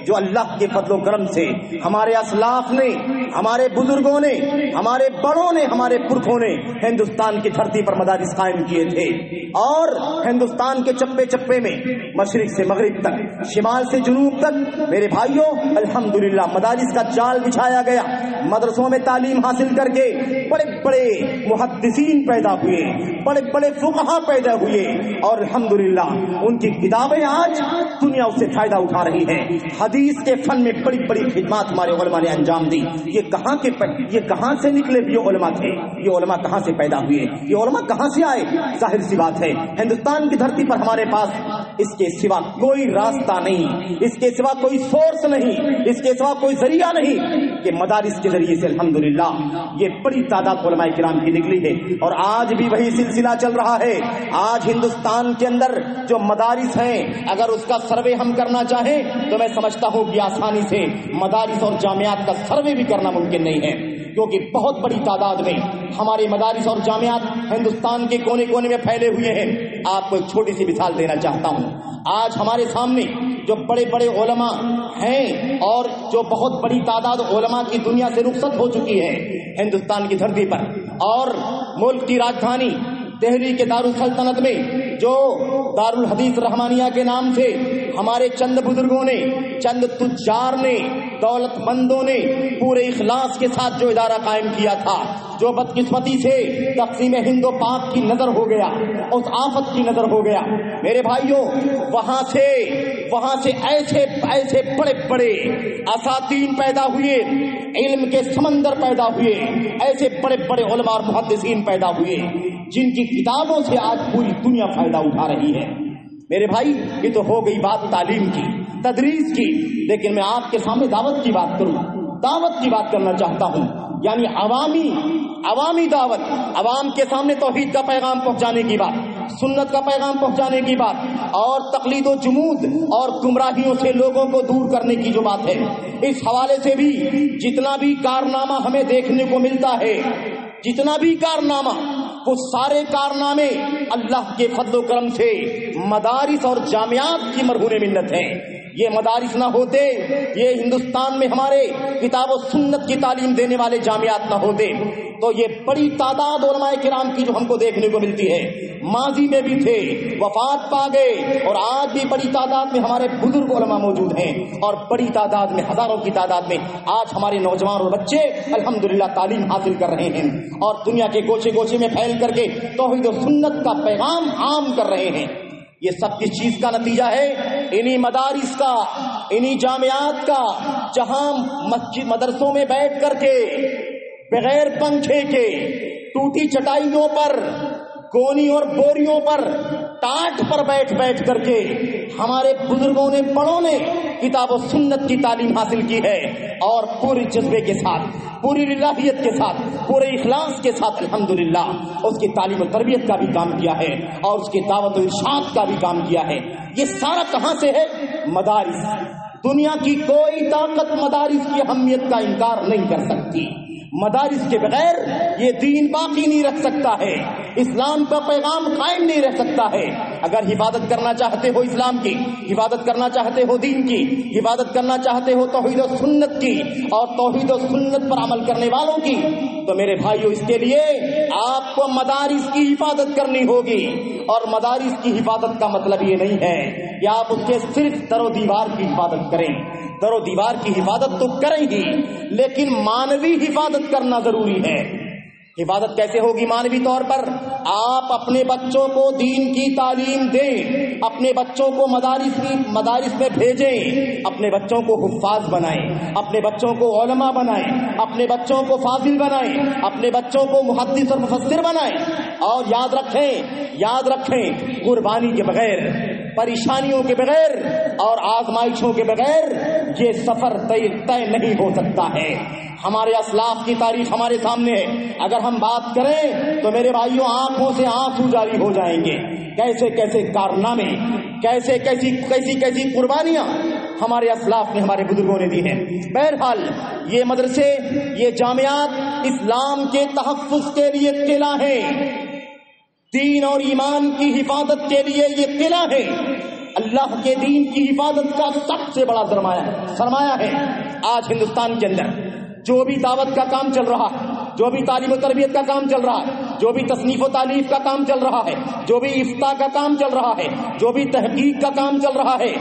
جو اللہ کے فضل و کرم سے ہمارے اسلاف نے، ہمارے بزرگوں نے، ہمارے بڑوں نے، ہمارے پرکھوں نے ہندوستان کی دھرتی پر مدارس قائم کیے تھے، اور ہندوستان کے چپے چپے میں، مشرق سے مغرب تک، شمال سے جنوب تک، میرے بھائیوں الحمدللہ مدارس کا جال بچھایا گیا۔ مدرسوں میں تعلیم حاصل کر کے بڑے بڑے محدثین پیدا ہوئے، بڑے بڑے فقہا پیدا ہوئے، اور الحمدللہ ان کی کتابیں آج دنیا اس سے فائدہ اٹھا رہی ہے۔ حدیث کے فن میں بڑی بڑی خدمات ہمارے علماء نے انجام دی۔ یہ کہاں سے نکلے یہ علماء تھے؟ یہ علماء کہاں سے پیدا ہوئے؟ یہ علماء کہاں سے آئے؟ ظاہر سی بات ہے، ہندوستان کی دھرتی پر ہمارے پاس اس کے سوا کوئی راستہ نہیں، اس کے سوا کوئی سورس نہیں، اس کے سوا کوئی ذریعہ نہیں کہ مدارس کے ذریعے سے الحمدللہ یہ بڑی تعداد علماء کرام کی نکلی ہے، اور آج بھی وہی سلسلہ چل رہا ہے۔ آج ہندوستان کے اندر جو مدارس ہیں، اگر اس کا سروے ہم کرنا چاہیں تو میں سمجھتا ہوں کہ آسانی سے مدارس اور جامعات کا سروے بھی کرنا ممکن نہیں ہے، کیونکہ بہت بڑی تعداد میں ہمارے مدارس اور جامعات ہندوستان کے کونے کونے میں پھیلے ہوئے ہیں۔ آپ کو ایک چھوٹی سی مثال دینا چاہتا ہوں۔ آج ہمارے سامنے جو بڑے بڑے علماء ہیں، اور جو بہت بڑی تعداد علماء کی دنیا سے رخصت ہو چکی ہے ہندوستان کی دھرتی پر، اور ملک کی راجدھانی دہلی کے دارالسلطنت میں جو دارالحدیث رحمانیہ کے نام سے ہمارے چند بزرگوں نے، چند تجار نے، دولت مندوں نے پورے اخلاص کے ساتھ جو ادارہ قائم کیا تھا، جو بدقسمتی سے تقسیم ہند و پاک کی نظر ہو گیا، اس آفت کی نظر ہو گیا، میرے بھائیوں وہاں سے ایسے بڑے بڑے اساتین پیدا ہوئے، علم کے سمندر پیدا ہوئے، ایسے بڑے بڑے علماء اور محدثین پیدا ہوئے جن کی کتابوں سے آج پوری دنیا فائدہ اٹھا رہی ہے۔ میرے بھائی یہ تو ہو گئی بات تعلیم کی، تدریس کی، لیکن میں آپ کے سامنے دعوت کی بات کرنا چاہتا ہوں، یعنی عوامی دعوت، عوام کے سامنے توحید کا پیغام پہنچانے کی بات، سنت کا پیغام پہنچانے کی بات، اور تقلید و جمود اور گمراہیوں سے لوگوں کو دور کرنے کی جو بات ہے، اس حوالے سے بھی جتنا بھی کارنامہ ہمیں دیکھنے کو ملتا ہے، جتنا بھی کارنامہ، وہ سارے کارنامے اللہ کے فضل و کرم سے مدارس اور جامعات کی مرہون منت ہیں۔ یہ مدارس نہ ہوتے، یہ ہندوستان میں ہمارے کتاب و سنت کی تعلیم دینے والے جامعات نہ ہوتے، تو یہ بڑی تعداد علماء کرام کی جو ہم کو دیکھنے کو ملتی ہے، ماضی میں بھی تھے، وفات پا گئے، اور آج بھی بڑی تعداد میں ہمارے بزرگ علماء موجود ہیں، اور بڑی تعداد میں، ہزاروں کی تعداد میں آج ہمارے نوجوان اور بچے الحمدللہ تعلیم حاصل کر رہے ہیں، اور دنیا کے گوشے گوشے میں پھیل کر کے توحید و سنت کا پیغام عام کر رہے ہیں۔ یہ سب کس چیز کا نتیجہ ہے؟ انہی مدارس کا، انہی جامعات کا، جہاں مسجد مدرسوں میں بیٹھ کر کے بغیر پنکھے کے ٹوٹی چٹائیوں پر، کونی اور بوریوں پر، ٹاٹ پر بیٹھ کر کے ہمارے بزرگوں نے، بڑوں نے کتاب و سنت کی تعلیم حاصل کی ہے، اور پورے جذبے کے ساتھ، پوری للہیت کے ساتھ، پورے اخلاص کے ساتھ الحمدللہ اس کی تعلیم و تربیت کا بھی کام کیا ہے، اور اس کی دعوت و ارشاد کا بھی کام کیا ہے۔ یہ سارا کہاں سے ہے؟ مدارس۔ دنیا کی کوئی طاقت مدارس کی اہمیت کا انکار نہیں کر سکتی۔ مدارس کے بغیر یہ دین باقی نہیں رکھ سکتا ہے، اسلام کا پیغام قائم نہیں رہ سکتا ہے۔ اگر حفاظت کرنا چاہتے ہو اسلام کی، حفاظت کرنا چاہتے ہو دین کی، حفاظت کرنا چاہتے ہو توحید و سنت کی اور توحید و سنت پر عمل کرنے والوں کی، تو میرے بھائیو اس کے لیے آپ کو مدارس کی حفاظت کرنی ہوگی۔ اور مدارس کی حفاظت کا مطلب یہ نہیں ہے کہ آپ اس کے صرف در و دیوار کی حفاظت کریں، در و دیوار کی حفاظت تو کریں ہی، لیکن مانوی حفاظت کرنا ضروری ہے۔ حفاظت کیسے ہوگی مانوی طور پر؟ آپ اپنے بچوں کو دین کی تعلیم دیں، اپنے بچوں کو مدارس میں بھیجیں، اپنے بچوں کو حفاظ بنائیں، اپنے بچوں کو علماء بنائیں، اپنے بچوں کو فاضل بنائیں، اپنے بچوں کو محدث اور مفسر بنائیں، اور یاد رکھیں قربانی کے بغیر، پریشانیوں کے بغیر اور آزمائشوں کے بغیر یہ سفر طے نہیں ہو سکتا ہے۔ ہمارے اسلاف کی تاریخ ہمارے سامنے ہے، اگر ہم بات کریں تو میرے بھائیوں آنکھوں سے آنسو جاری ہو جائیں گے۔ کیسے کیسے کارنامے، کیسی قربانیاں ہمارے اسلاف نے، ہمارے بزرگوں نے دی ہیں۔ بہرحال یہ مدرسے، یہ جامعات اسلام کے تحفظ کے لیے قلعہ ہیں، دین اور ایمان کی حفاظت کے لیے یہ قلعہ ہے، اللہ کے دین کی حفاظت کا سب سے بڑا سرمایہ ہے۔ آج ہندوستان کے اندر جو بھی دعوت کا کام چل رہا ہے، جو بھی تعلیم و تربیت کا کام چل رہا ہے، جو بھی تصنیف و تالیف کا کام چل رہا ہے، جو بھی افتاء کا کام چل رہا ہے، جو بھی تحقیق کا کام چل رہا ہے،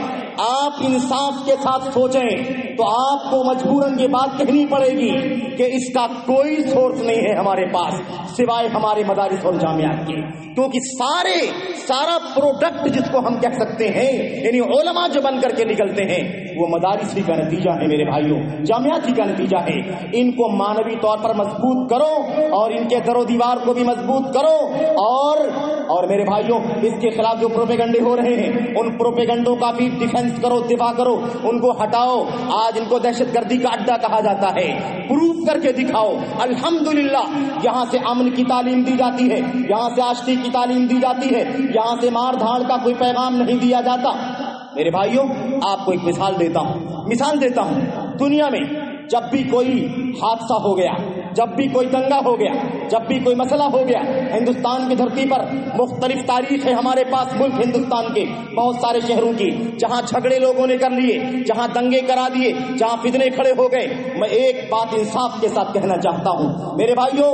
آپ انصاف کے ساتھ سوچیں تو آپ کو مجبوراً یہ بات کہنی پڑے گی کہ اس کا کوئی سورس نہیں ہے ہمارے پاس سوائے ہمارے مدارس اور جامعات کے، کیونکہ سارا پروڈکٹ جس کو ہم کہہ سکتے ہیں، یعنی علماء جو بن کر کے نکلتے ہیں، وہ مدارس ہی کا نتیجہ ہے میرے بھائیوں، جامعات ہی کا نتیجہ ہے۔ ان کو مانوی طور پر مضبوط کرو اور ان کے در و دیوار کو بھی مضبوط کرو، اور میرے بھائیوں اس کے خلاف جو پروپیگنڈے ہو رہے ہیں ان پروپیگنڈوں کا بھی ڈیفنس کرو، دفاع کرو، ان کو ہٹاؤ۔ آج ان کو دہشت گردی کا اڈا کہا جاتا ہے، پروف کر کے دکھاؤ۔ الحمدللہ یہاں سے امن کی تعلیم دی جاتی ہے، یہاں سے آشتی کی تعلیم دی جاتی ہے، یہاں سے مار دھاڑ کا کوئی پیغام نہیں دیا جاتا۔ میرے بھائیوں آپ کو ایک مثال دیتا ہوں، دنیا میں جب بھی کوئی حادثہ ہو گیا، جب بھی کوئی دنگا ہو گیا، جب بھی کوئی مسئلہ ہو گیا، ہندوستان کی دھرتی پر مختلف تاریخ ہے ہمارے پاس، ملک ہندوستان کے بہت سارے شہروں کی، جہاں جھگڑے لوگوں نے کر لیے، جہاں دنگے کرا دیے، جہاں فتنے کھڑے ہو گئے۔ میں ایک بات انصاف کے ساتھ کہنا چاہتا ہوں میرے بھائیوں،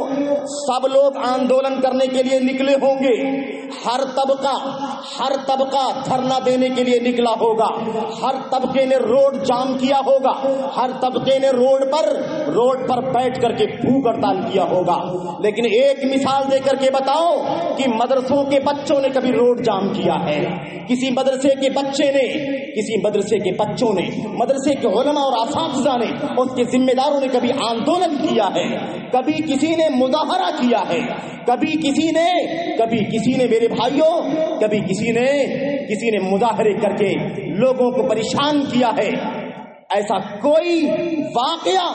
سب لوگ آندولن کرنے کے لیے نکلے ہوں گے، ہر طبقہ دھرنا دینے کے لیے نکلا ہوگا، ہر طبقے نے روڈ جام کیا ہوگا، ہر طبقے نے روڈ پر بیٹھ کر کے بھوک ہڑتال کیا ہوگا۔ لیکن ایک مثال دے کر کے بتاؤ کہ مدرسوں کے بچوں نے کبھی روڈ جام کیا ہے؟ کسی مدرسے کے بچوں نے مدرسے کے علماء اور اساتذہ نے، اس کے ذمہ داروں نے کبھی آندولن کیا ہے؟ کبھی کسی نے مظاہرہ کیا ہے؟ کبھی کسی نے میرے بھائیوں، کبھی کسی نے مظاہرے کر کے لوگوں کو پریشان کیا ہے؟ ایسا کوئی واقعہ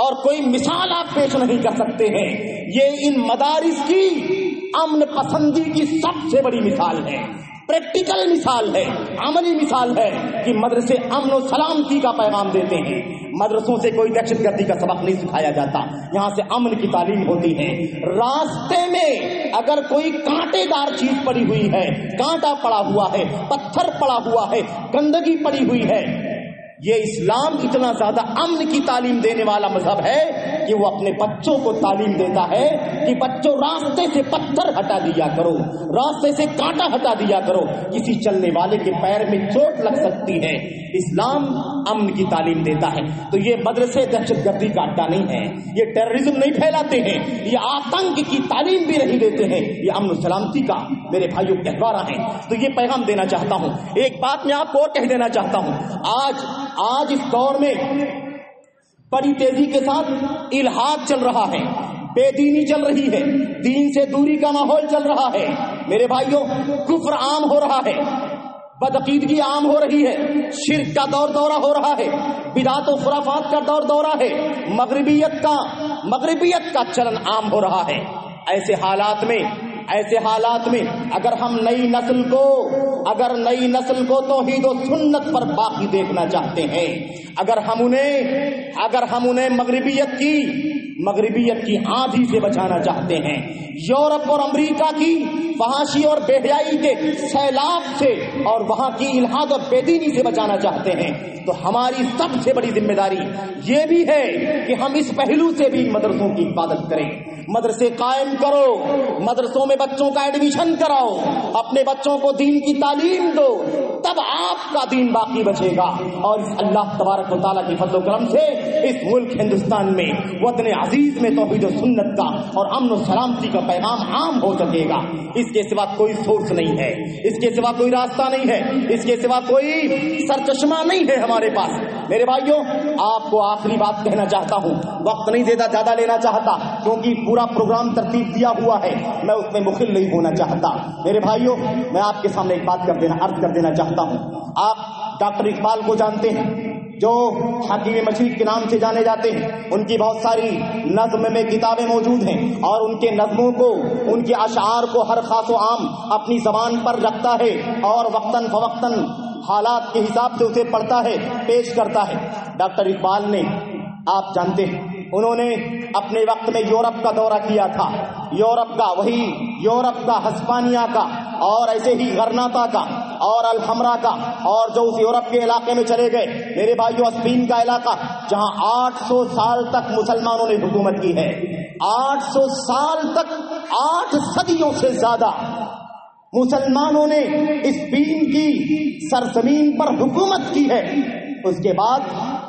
اور کوئی مثال آپ پیش نہیں کر سکتے ہیں۔ یہ ان مدارس کی امن پسندی کی سب سے بڑی مثال ہے، پریکٹیکل مثال ہے، عملی مثال ہے کہ مدرسے امن و سلامتی کا پیغام دیتے ہیں۔ مدرسوں سے کوئی دہشت گردی کا سبق نہیں سکھایا جاتا، یہاں سے امن کی تعلیم ہوتی ہے۔ راستے میں اگر کوئی کانٹے دار چیز پڑی ہوئی ہے، کانٹا پڑا ہوا ہے، پتھر پڑا ہوا ہے، گندگی پڑی ہوئی ہے، یہ اسلام اتنا زیادہ امن کی تعلیم دینے والا مذہب ہے کہ وہ اپنے بچوں کو تعلیم دیتا ہے کہ بچوں راستے سے پتھر ہٹا دیا کرو، راستے سے کانٹا ہٹا دیا کرو، کسی چلنے والے کے پیر میں چوٹ لگ سکتی ہے۔ اسلام امن کی تعلیم دیتا ہے۔ تو یہ مدرسے دہشت گردی کا اڈا نہیں ہے، یہ ٹیررزم نہیں پھیلاتے ہیں، یہ آتنک کی تعلیم بھی نہیں دیتے ہیں، یہ امن و سلامتی کا میرے بھائیوں گہوارہ ہیں۔ تو یہ پیغام دینا چاہتا ہوں۔ ایک بات میں آپ کو اور کہہ دینا چاہتا ہوں، آج اس دور میں بڑی تیزی کے ساتھ الحاد چل رہا ہے، بے دینی چل رہی ہے، دین سے دوری کا ماحول چل رہا ہے میرے بھائیوں، کفر عام ہو رہا ہے، بدعقیدگی عام ہو رہی ہے، شرک کا دور دورہ ہو رہا ہے، بدعت و خرافات کا دور دورہ ہے، مغربیت کا چلن عام ہو رہا ہے۔ ایسے حالات میں اگر ہم نئی نسل کو توحید و سنت پر باقی دیکھنا چاہتے ہیں، اگر ہم انہیں مغربیت کی آندھی سے بچانا چاہتے ہیں، یورپ اور امریکہ کی فحاشی اور بے حیائی کے سیلاب سے اور وہاں کی الحاد اور بے دینی سے بچانا چاہتے ہیں، تو ہماری سب سے بڑی ذمہ داری یہ بھی ہے کہ ہم اس پہلو سے بھی مدرسوں کی حفاظت کریں۔ مدرسے قائم کرو، مدرسوں میں بچوں کا ایڈمیشن کراؤ، اپنے بچوں کو دین کی تعلیم دو، تب آپ کا دین باقی بچے گا، اور اس اللہ تبارک و تعالیٰ کی فضل و کرم سے اس ملک ہندوستان میں وطن عزیز میں توحید و سنت کا اور امن و سلامتی کا پیغام عام ہو سکے گا۔ اس کے سوا کوئی سورس نہیں ہے، اس کے سوا کوئی راستہ نہیں ہے، اس کے سوا کوئی سرچشمہ نہیں ہے ہمارے پاس۔ میرے بھائیوں، آپ کو آخری بات کہنا چاہتا ہوں، وقت نہیں زیادہ لینا چاہتا کیونکہ پورا پروگرام ترتیب دیا ہوا ہے، میں اس میں مخل نہیں ہونا چاہتا۔ میرے بھائیوں، میں آپ کے سامنے ایک بات عرض کر دینا چاہتا ہوں۔ آپ ڈاکٹر اقبال کو جانتے ہیں، جو حکیم مشید کے نام سے جانے جاتے ہیں، ان کی بہت ساری نظم میں کتابیں موجود ہیں، اور ان کے نظموں کو، ان کے اشعار کو ہر خاص و عام اپنی زبان پر رکھتا ہے اور وقتاً فوقتاً حالات کے حساب سے اسے پڑھتا ہے، پیش کرتا ہے۔ ڈاکٹر اقبال نے، آپ جانتے ہیں، انہوں نے اپنے وقت میں یورپ کا دورہ کیا تھا، یورپ کا ہسپانیہ کا، اور ایسے ہی غرناطہ کا اور الحمرا کا، اور جو اس یورپ کے علاقے میں چلے گئے میرے بھائیو، اسپین کا علاقہ جہاں 800 سال تک مسلمانوں نے حکومت کی ہے، 800 سال تک، 8 صدیوں سے زیادہ مسلمانوں نے اسپین کی سرزمین پر حکومت کی ہے۔ اس کے بعد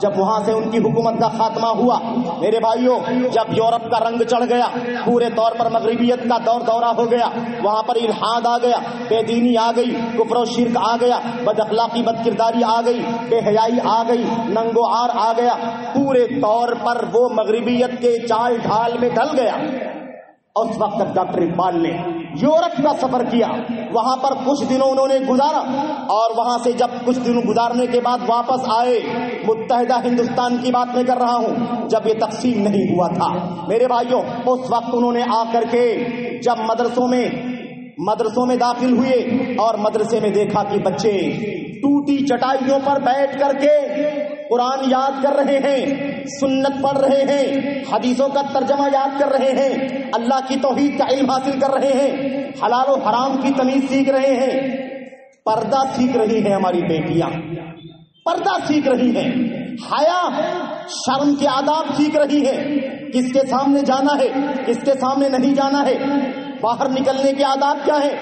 جب وہاں سے ان کی حکومت کا خاتمہ ہوا میرے بھائیوں، جب یورپ کا رنگ چڑھ گیا، پورے طور پر مغربیت کا دور دورہ ہو گیا، وہاں پر الحاد آ گیا، بے دینی آ گئی، کفر و شرک آ گیا، بد اخلاقی بد کرداری آ گئی، بے حیائی آ گئی، ننگ و عار آ گیا، پورے طور پر وہ مغربیت کے چال ڈھال میں ڈل گیا۔ اس وقت تک ڈاکٹر اقبال نے یورپ کا سفر کیا، وہاں پر کچھ دنوں انہوں نے گزارا، اور وہاں سے جب کچھ دنوں گزارنے کے بعد واپس آئے، متحدہ ہندوستان کی بات میں کر رہا ہوں، جب یہ تقسیم نہیں ہوا تھا میرے بھائیوں، اس وقت انہوں نے آ کر کے جب مدرسوں میں داخل ہوئے اور مدرسے میں دیکھا کہ بچے ٹوٹی چٹائیوں پر بیٹھ کر کے قرآن یاد کر رہے ہیں، سنت پڑھ رہے ہیں، حدیثوں کا ترجمہ یاد کر رہے ہیں، اللہ کی توحید کا علم حاصل کر رہے ہیں، حلال و حرام کی تمیز سیکھ رہے ہیں، پردہ سیکھ رہی ہیں ہماری بیٹیاں، پردہ سیکھ رہی ہیں، حیا شرم کے آداب سیکھ رہی ہیں، کس کے سامنے جانا ہے، کس کے سامنے نہیں جانا ہے، باہر نکلنے کے آداب کیا ہیں،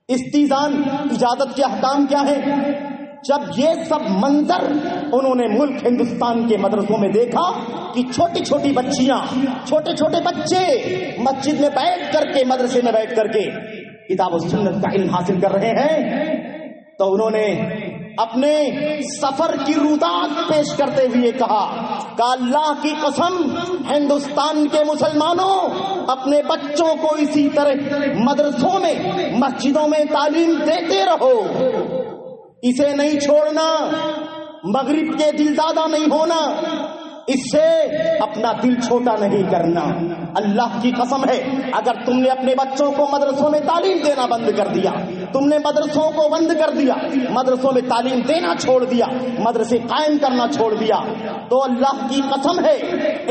استیزان اجازت کے احکام کیا ہیں؟ جب یہ سب منظر انہوں نے ملک ہندوستان کے مدرسوں میں دیکھا کہ چھوٹی چھوٹی بچیاں، چھوٹے چھوٹے بچے مسجد میں بیٹھ کر کے، مدرسے میں بیٹھ کر کے کتاب و سنت کا علم حاصل کر رہے ہیں، تو انہوں نے اپنے سفر کی رودات پیش کرتے ہوئے کہا کہ اللہ کی قسم، ہندوستان کے مسلمانوں اپنے بچوں کو اسی طرح مدرسوں میں، مسجدوں میں تعلیم دیتے رہو، اسے نہیں چھوڑنا، مغرب کے دلدادہ نہیں ہونا، اس سے اپنا دل چھوٹا نہیں کرنا۔ اللہ کی قسم ہے، اگر تم نے اپنے بچوں کو مدرسوں میں تعلیم دینا بند کر دیا، تم نے مدرسوں کو بند کر دیا، مدرسوں میں تعلیم دینا چھوڑ دیا، مدرسے قائم کرنا چھوڑ دیا، تو اللہ کی قسم ہے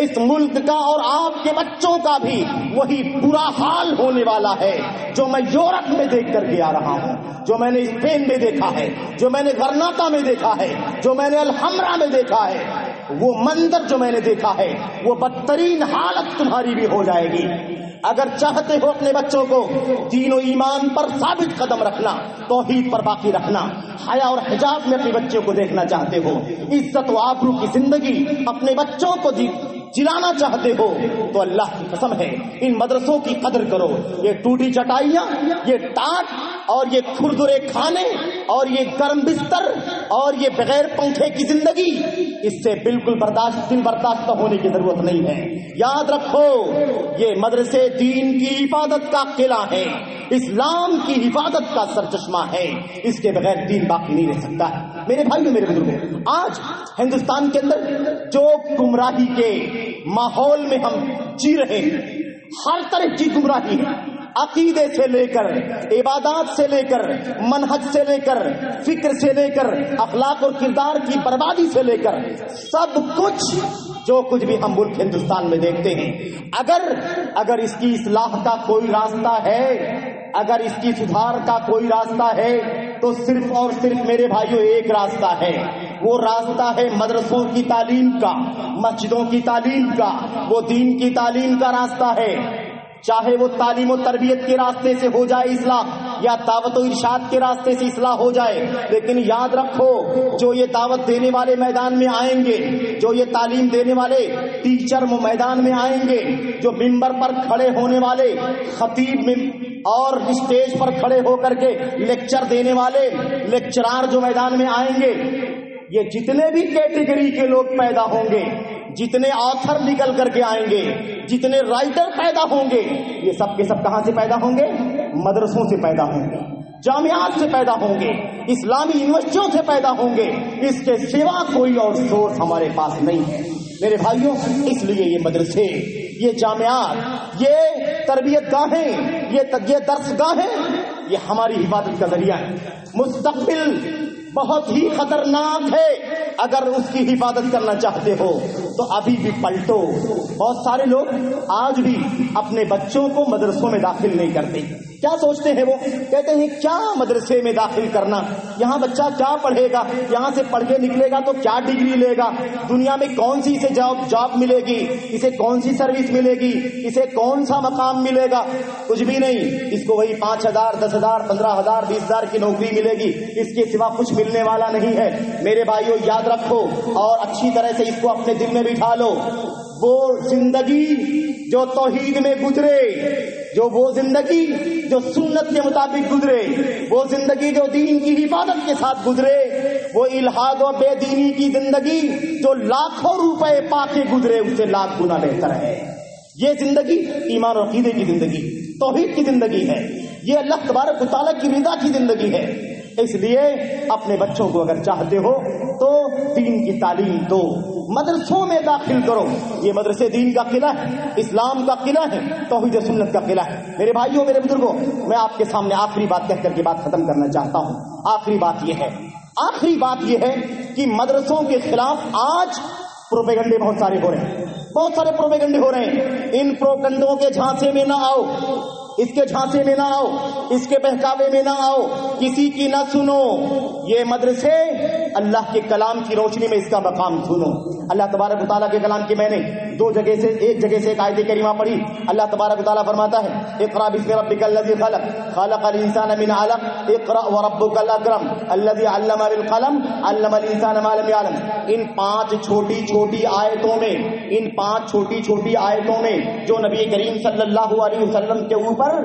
اس ملک کا اور آپ کے بچوں کا بھی وہی برا حال ہونے والا ہے جو میں یورپ میں دیکھ کر کے آ رہا ہوں، جو میں نے اسپین میں دیکھا ہے، جو میں نے غرناطہ میں دیکھا ہے، جو میں نے الحمرا میں دیکھا ہے۔ وہ منظر جو میں نے دیکھا ہے، وہ بدترین حالت تمہاری بھی ہو جائے گی۔ اگر چاہتے ہو اپنے بچوں کو دین و ایمان پر ثابت قدم رکھنا، توحید پر باقی رکھنا، حیا اور حجاب میں اپنے بچوں کو دیکھنا چاہتے ہو، عزت و آبرو کی زندگی اپنے بچوں کو جلانا چاہتے ہو، تو اللہ کی قسم ہے ان مدرسوں کی قدر کرو۔ یہ ٹوٹی چٹائیاں، یہ ٹاٹ اور یہ کھردرے کھانے اور یہ گرم بستر اور یہ بغیر پنکھے کی زندگی، اس سے بالکل دل برداشت ہونے کی ضرورت نہیں ہے۔ یاد رکھو، یہ مدرسے دین کی حفاظت کا قلعہ ہے، اسلام کی حفاظت کا سرچشمہ ہے، اس کے بغیر دین باقی نہیں رہ سکتا ہے۔ میرے بھائیو، میرے بزرگوں، آج ہندوستان کے اندر جو گمراہی کے ماحول میں ہم جی رہے ہیں، ہر طرح کی گمراہی ہے، عقیدے سے لے کر، عبادات سے لے کر، منہج سے لے کر، فکر سے لے کر، اخلاق اور کردار کی بربادی سے لے کر، سب کچھ جو کچھ بھی ہم ملک ہندوستان میں دیکھتے ہیں، اگر اس کی اصلاح کا کوئی راستہ ہے، اگر اس کی سدھار کا کوئی راستہ ہے، تو صرف اور صرف میرے بھائیوں ایک راستہ ہے، وہ راستہ ہے مدرسوں کی تعلیم کا، مسجدوں کی تعلیم کا، وہ دین کی تعلیم کا راستہ ہے۔ چاہے وہ تعلیم و تربیت کے راستے سے ہو جائے اصلاح، یا دعوت و ارشاد کے راستے سے اصلاح ہو جائے، لیکن یاد رکھو، جو یہ دعوت دینے والے میدان میں آئیں گے، جو یہ تعلیم دینے والے ٹیچر میدان میں آئیں گے، جو ممبر پر کھڑے ہونے والے خطیب اور اسٹیج پر کھڑے ہو کر کے لیکچر دینے والے لیکچرار جو میدان میں آئیں گے، یہ جتنے بھی کیٹیگری کے لوگ پیدا ہوں گے، جتنے آتھر نکل کر کے آئیں گے، جتنے رائٹر پیدا ہوں گے، یہ سب کے سب کہاں سے پیدا ہوں گے؟ مدرسوں سے پیدا ہوں گے، جامعات سے پیدا ہوں گے، اسلامی یونیورسٹیوں سے پیدا ہوں گے، اس کے سوا کوئی اور سورس ہمارے پاس نہیں ہے۔ میرے بھائیوں، اس لیے یہ مدرسے، یہ جامعات، یہ تربیت گاہیں، یہ درس گاہیں، یہ ہماری حفاظت کا ذریعہ ہے۔ مستقبل بہت ہی خطرناک ہے، اگر اس کی حفاظت کرنا چاہتے ہو تو ابھی بھی پلٹو۔ بہت سارے لوگ آج بھی اپنے بچوں کو مدرسوں میں داخل نہیں کرتے۔ کیا سوچتے ہیں؟ وہ کہتے ہیں کیا مدرسے میں داخل کرنا، یہاں بچہ کیا پڑھے گا، یہاں سے پڑھ کے نکلے گا تو کیا ڈگری لے گا، دنیا میں کون سی اسے جاب ملے گی، اسے کون سی سروس ملے گی، اسے کون سا مقام ملے گا؟ کچھ بھی نہیں، اس کو وہی 5,000 10,000 15,000 20,000 کی نوکری ملے گی، اس کے سوا کچھ ملنے والا نہیں ہے۔ میرے بھائیوں، یاد رکھو اور اچھی طرح سے اس کو اپنے دل میں بٹھا لو، وہ زندگی جو توحید میں گزرے، وہ زندگی جو سنت کے مطابق گزرے، وہ زندگی جو دین کی حفاظت کے ساتھ گزرے، وہ الحاد و بے دینی کی زندگی جو لاکھوں روپے پا کے گزرے، اس سے لاکھ گنا بہتر ہے۔ یہ زندگی ایمان اور عقیدے کی زندگی، توحید کی زندگی ہے، یہ اللہ تبارک و تعالیٰ کی رضا کی زندگی ہے۔ اس لیے اپنے بچوں کو اگر چاہتے ہو تو دین کی تعلیم دو، مدرسوں میں داخل کرو۔ یہ مدرسے دین کا قلعہ ہے، اسلام کا قلعہ ہے، توحید سنت کا قلعہ ہے۔ میرے بھائیوں، میرے بزرگوں، میں آپ کے سامنے آخری بات کہہ کر کے بات ختم کرنا چاہتا ہوں۔ آخری بات یہ ہے کہ مدرسوں کے خلاف آج پروپیگنڈے بہت سارے ہو رہے ہیں، بہت سارے پروپیگنڈے ہو رہے ہیں۔ ان پروپیگنڈوں کے جھانسے میں نہ آؤ، اس کے جھانسے میں نہ آؤ، اس کے بہکاوے میں نہ آؤ، کسی کی نہ سنو۔ یہ مدرسے اللہ کے کلام کی روشنی میں اس کا مقام سنو. اللہ تبارک و تعالیٰ کے کلام کی میں نے ایک جگہ سے ایک آیت کریمہ پڑھی. اللہ تبارک و تعالیٰ فرماتا ہے اقرأ باسم ربک الذی خلق خلق الانسان من علق اقرأ وربک الاکرم الذی علم بالقلم علم الانسان ما لم یعلم. ان 5 چھوٹی چھوٹی آیتوں میں جو نبی کریم صلی اللہ علیہ وسلم کے اوپر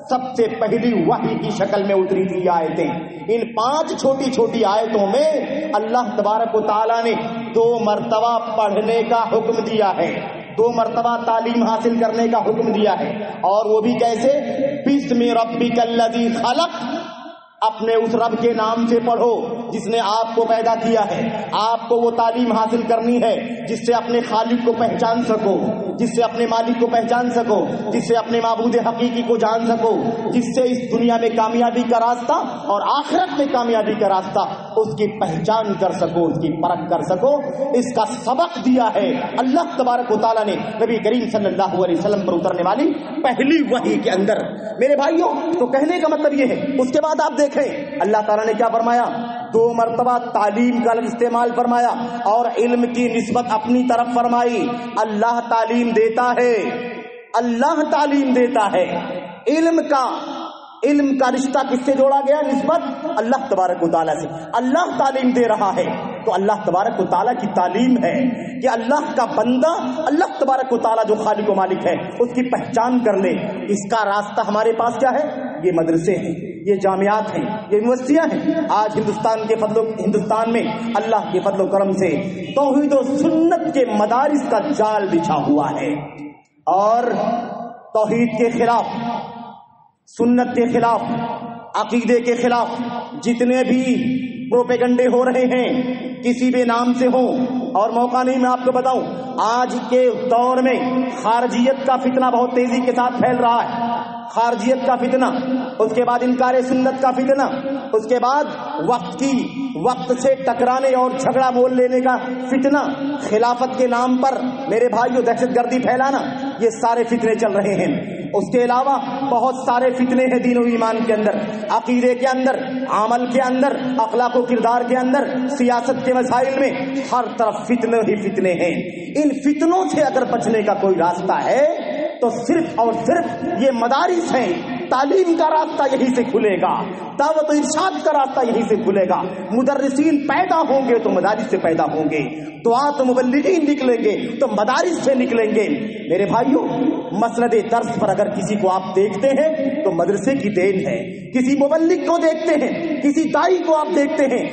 سب سے پہلی وحی کی شکل میں اتری تھی آیتیں, ان 5 چھوٹی آیتوں میں اللہ تبارک و تعالیٰ نے 2 مرتبہ پڑھنے کا حکم دیا ہے, 2 مرتبہ تعلیم حاصل کرنے کا حکم دیا ہے. اور وہ بھی کیسے؟ بسم ربک الذی خلق, اپنے اس رب کے نام سے پڑھو جس نے آپ کو پیدا کیا ہے. آپ کو وہ تعلیم حاصل کرنی ہے جس سے اپنے خالق کو پہچان سکو, جس سے اپنے مالک کو پہچان سکو, جس سے اپنے معبود حقیقی کو جان سکو, جس سے اس دنیا میں کامیابی کا راستہ اور آخرت میں کامیابی کا راستہ اس کی پہچان کر سکو, اس کی پرکھ کر سکو. اس کا سبق دیا ہے اللہ تبارک و تعالیٰ نے نبی کریم صلی اللہ علیہ وسلم پر اترنے والی پہلی وحی کے اندر. میرے بھائیوں, تو کہنے کا مطلب یہ ہے. اس کے بعد آپ دیکھیں اللہ تعالیٰ نے کیا فرمایا, 2 مرتبہ تعلیم کا استعمال فرمایا اور علم کی نسبت اپنی طرف فرمائی. اللہ تعلیم دیتا ہے, اللہ تعلیم دیتا ہے. علم کا رشتہ کس سے جوڑا گیا؟ نسبت اللہ تبارک و تعالیٰ سے. اللہ تعلیم دے رہا ہے تو اللہ تبارک و تعالیٰ کی تعلیم ہے کہ اللہ کا بندہ اللہ تبارک و تعالیٰ جو خالق و مالک ہے اس کی پہچان کر لے. اس کا راستہ ہمارے پاس کیا ہے؟ یہ مدرسے ہیں, یہ جامعات ہیں, یہ یونیورسٹیاں ہیں. آج ہندوستان میں اللہ کے فضل و کرم سے توحید و سنت کے مدارس کا جال بچھا ہوا ہے اور توحید کے خلاف, سنت کے خلاف, عقیدے کے خلاف جتنے بھی پروپیگنڈے ہو رہے ہیں کسی بھی نام سے ہوں. اور موقع نہیں میں آپ کو بتاؤں, آج کے دور میں خارجیت کا فتنہ بہت تیزی کے ساتھ پھیل رہا ہے. خارجیت کا فتنہ, اس کے بعد انکار سنت کا فتنہ, اس کے بعد وقت سے ٹکرانے اور جھگڑا مول لینے کا فتنہ, خلافت کے نام پر میرے بھائیوں دہشت گردی پھیلانا, یہ سارے فتنے چل رہے ہیں. اس کے علاوہ بہت سارے فتنے ہیں دین و ایمان کے اندر, عقیدے کے اندر, عمل کے اندر, اخلاق و کردار کے اندر, سیاست کے مسائل میں, ہر طرف فتنے ہی فتنے ہیں. ان فتنوں سے اگر بچنے کا کوئی راستہ ہے تو صرف اور صرف یہ مدارس ہیں. تعلیم کا راستہ یہی سے کھلے گا, دعوت و ارشاد کا راستہ یہی سے کھلے گا. مدرسین پیدا ہوں گے تو مدارس سے پیدا ہوں گے, دعات و مبلغین نکلیں گے تو مدارس سے نکلیں گے. میرے بھائیوں, مسند درس پر اگر کسی کو آپ دیکھتے ہیں تو مدرسے کی دین ہے. کسی مبلغ کو دیکھتے ہیں, کسی داعی کو آپ دیکھتے ہیں,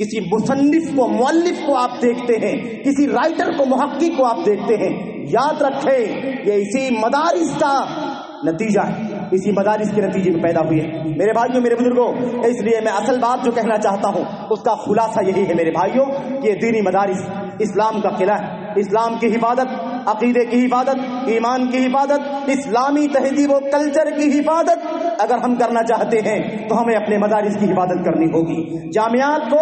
کسی مصنف کو, مؤلف کو آپ دیکھتے ہیں, کسی رائٹر کو, محقق کو آپ دیکھتے ہیں, یاد رکھیں یہ اسی مدارس کا نتیجہ ہے, اسی مدارس کے نتیجے میں پیدا ہوئی ہے. میرے بھائیوں, میرے بزرگوں, اس لیے میں اصل بات جو کہنا چاہتا ہوں اس کا خلاصہ یہی ہے میرے بھائیوں کہ یہ دینی مدارس اسلام کا قلعہ ہے. اسلام کی حفاظت, عقیدے کی حفاظت, ایمان کی حفاظت, اسلامی تہذیب و کلچر کی حفاظت اگر ہم کرنا چاہتے ہیں تو ہمیں اپنے مدارس کی حفاظت کرنی ہوگی, جامعات کو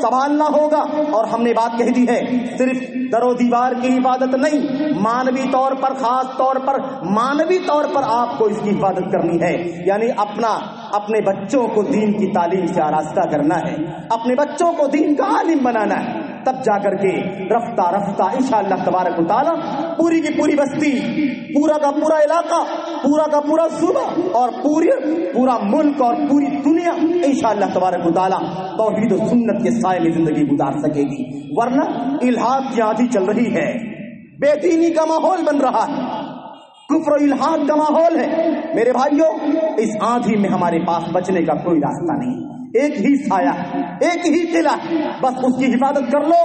سنبھالنا ہوگا. اور ہم نے بات کہہ دی ہے, صرف در و دیوار کی حفاظت نہیں, مانوی طور پر, خاص طور پر مانوی طور پر آپ کو اس کی حفاظت کرنی ہے. یعنی اپنے بچوں کو دین کی تعلیم سے آراستہ کرنا ہے, اپنے بچوں کو دین کا عالم بنانا ہے. تب جا کر کے رفتہ انشاءاللہ تبارک و تعالی پوری کی پوری بستی, پورا کا پورا علاقہ, پورا کا پورا صوبہ اور پورا ملک اور پوری دنیا انشاءاللہ تبارک و تعالی توحید و سنت کے سائے میں زندگی گزار سکے گی. ورنہ الحاد کی آندھی چل رہی ہے, بے دینی کا ماحول بن رہا ہے, کفر و الحاد کا ماحول ہے. میرے بھائیوں, اس آندھی میں ہمارے پاس بچنے کا کوئی راستہ نہیں. ایک ہی سایہ, ایک ہی قلعہ, بس اس کی حفاظت کر لو,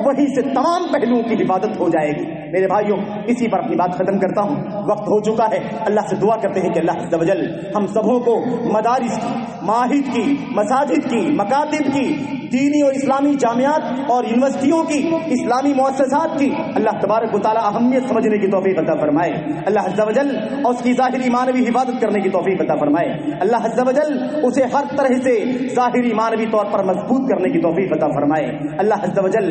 وہیں سے تمام پہلوؤں کی حفاظت ہو جائے گی. میرے بھائیوں, اسی پر اپنی بات ختم کرتا ہوں, وقت ہو چکا ہے. اللہ سے دعا کرتے ہیں کہ اللہ عز و جل ہم سبوں کو مدارس کی, معاہد کی, مساجد کی, مکاتب کی, دینی اور اسلامی جامعات اور یونیورسٹیوں کی, اسلامی مؤسسات کی اللہ تبارک و تعالی اہمیت سمجھنے کی توفیق عطا فرمائے. اللہ عز و جل اس کی ظاہری معنوی حفاظت کرنے کی توفیق عطا فرمائے. اللہ عز و جل اسے ہر طرح سے ظاہری معنوی طور پر مضبوط کرنے کی توفیق عطا فرمائے. اللہ عز و جل